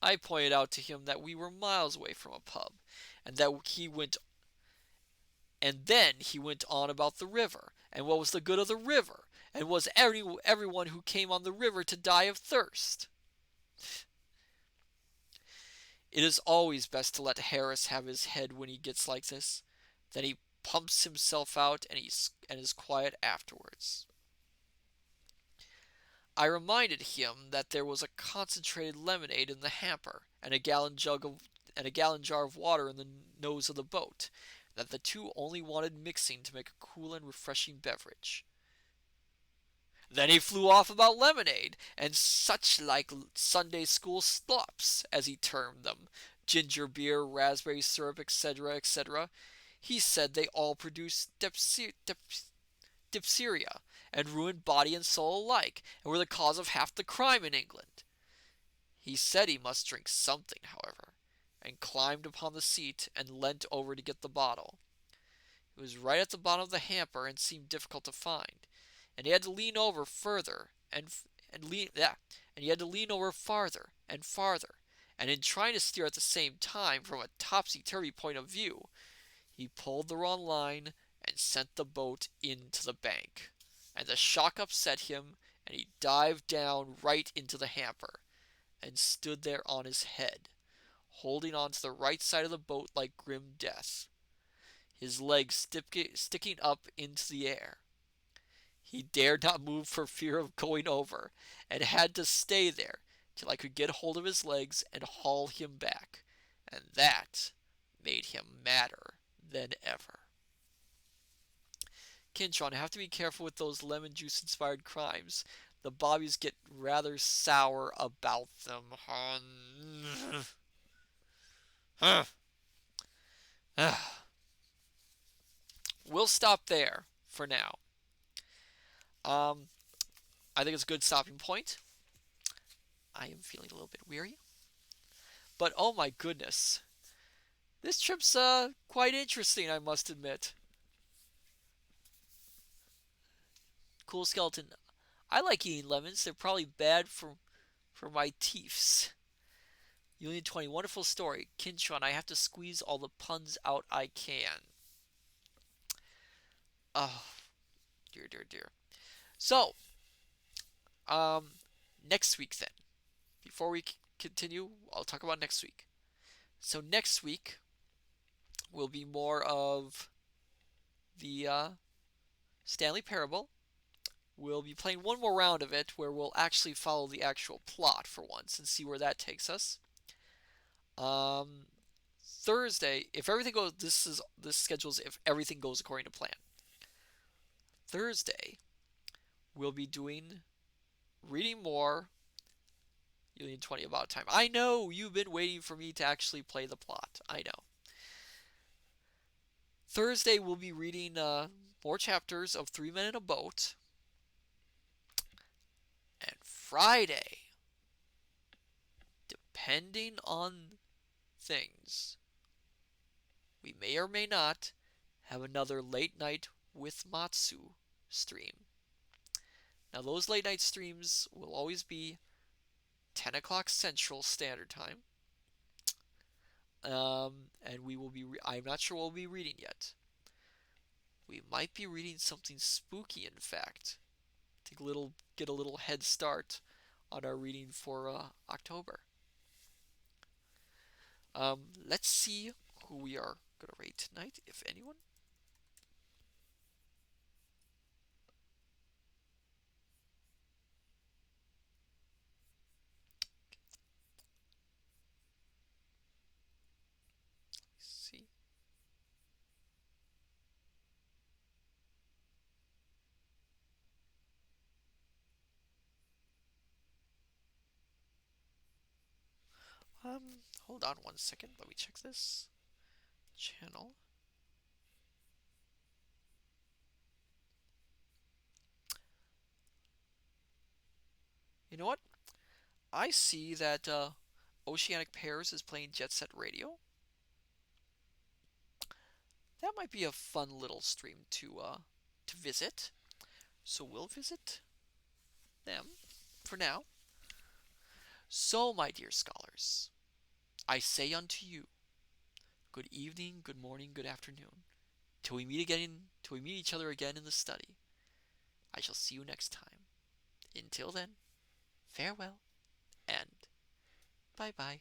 I pointed out to him that we were miles away from a pub, and then he went on about the river, and what was the good of the river, and was everyone who came on the river to die of thirst? It is always best to let Harris have his head when he gets like this. Then he pumps himself out and is quiet afterwards. I reminded him that there was a concentrated lemonade in the hamper and a gallon jar of water in the nose of the boat, and that the two only wanted mixing to make a cool and refreshing beverage. Then he flew off about lemonade and such like Sunday school slops, as he termed them, ginger beer, raspberry syrup, etc., etc. He said they all produced diphtheria and ruined body and soul alike, and were the cause of half the crime in England. He said he must drink something, however, and climbed upon the seat and leant over to get the bottle. It was right at the bottom of the hamper and seemed difficult to find, and he had to lean over further and he had to lean over farther and farther, and in trying to steer at the same time from a topsy-turvy point of view, he pulled the wrong line and sent the boat into the bank, and the shock upset him, and he dived down right into the hamper, and stood there on his head, holding on to the right side of the boat like grim death, his legs sticking up into the air. He dared not move for fear of going over, and had to stay there till I could get hold of his legs and haul him back, and that made him madder than ever. Kintron, I have to be careful with those lemon juice inspired crimes. The bobbies get rather sour about them. We'll stop there for now. I think it's a good stopping point. I am feeling a little bit weary. But oh my goodness. This trip's quite interesting, I must admit. Cool Skeleton. I like eating lemons. They're probably bad for my teeths. Union 20, wonderful story. Kintron, I have to squeeze all the puns out I can. Oh, dear, dear, dear. So, Um, Next week then. Before we continue, I'll talk about next week. So next week will be more of the Stanley Parable. We'll be playing one more round of it where we'll actually follow the actual plot for once and see where that takes us. Um, Thursday, if everything goes, this schedule's if everything goes according to plan. Thursday, we'll be doing reading more. You need 20 about time. I know you've been waiting for me to actually play the plot. I know. Thursday, we'll be reading more chapters of Three Men in a Boat. And Friday, depending on things, we may or may not have another late night with Matsu stream. Now, those late night streams will always be 10 o'clock Central Standard Time. And we will be, I'm not sure what we'll be reading yet. We might be reading something spooky, in fact, to get a little head start on our reading for October. Let's see who we are going to rate tonight, if anyone. Let's see. Hold on one second. Let me check this channel. You know what? I see that Oceanic Pairs is playing Jet Set Radio. That might be a fun little stream to visit. So we'll visit them for now. So, my dear scholars, I say unto you, good evening, good morning, good afternoon. Till we meet each other again in the study. I shall see you next time. Until then, farewell and bye bye.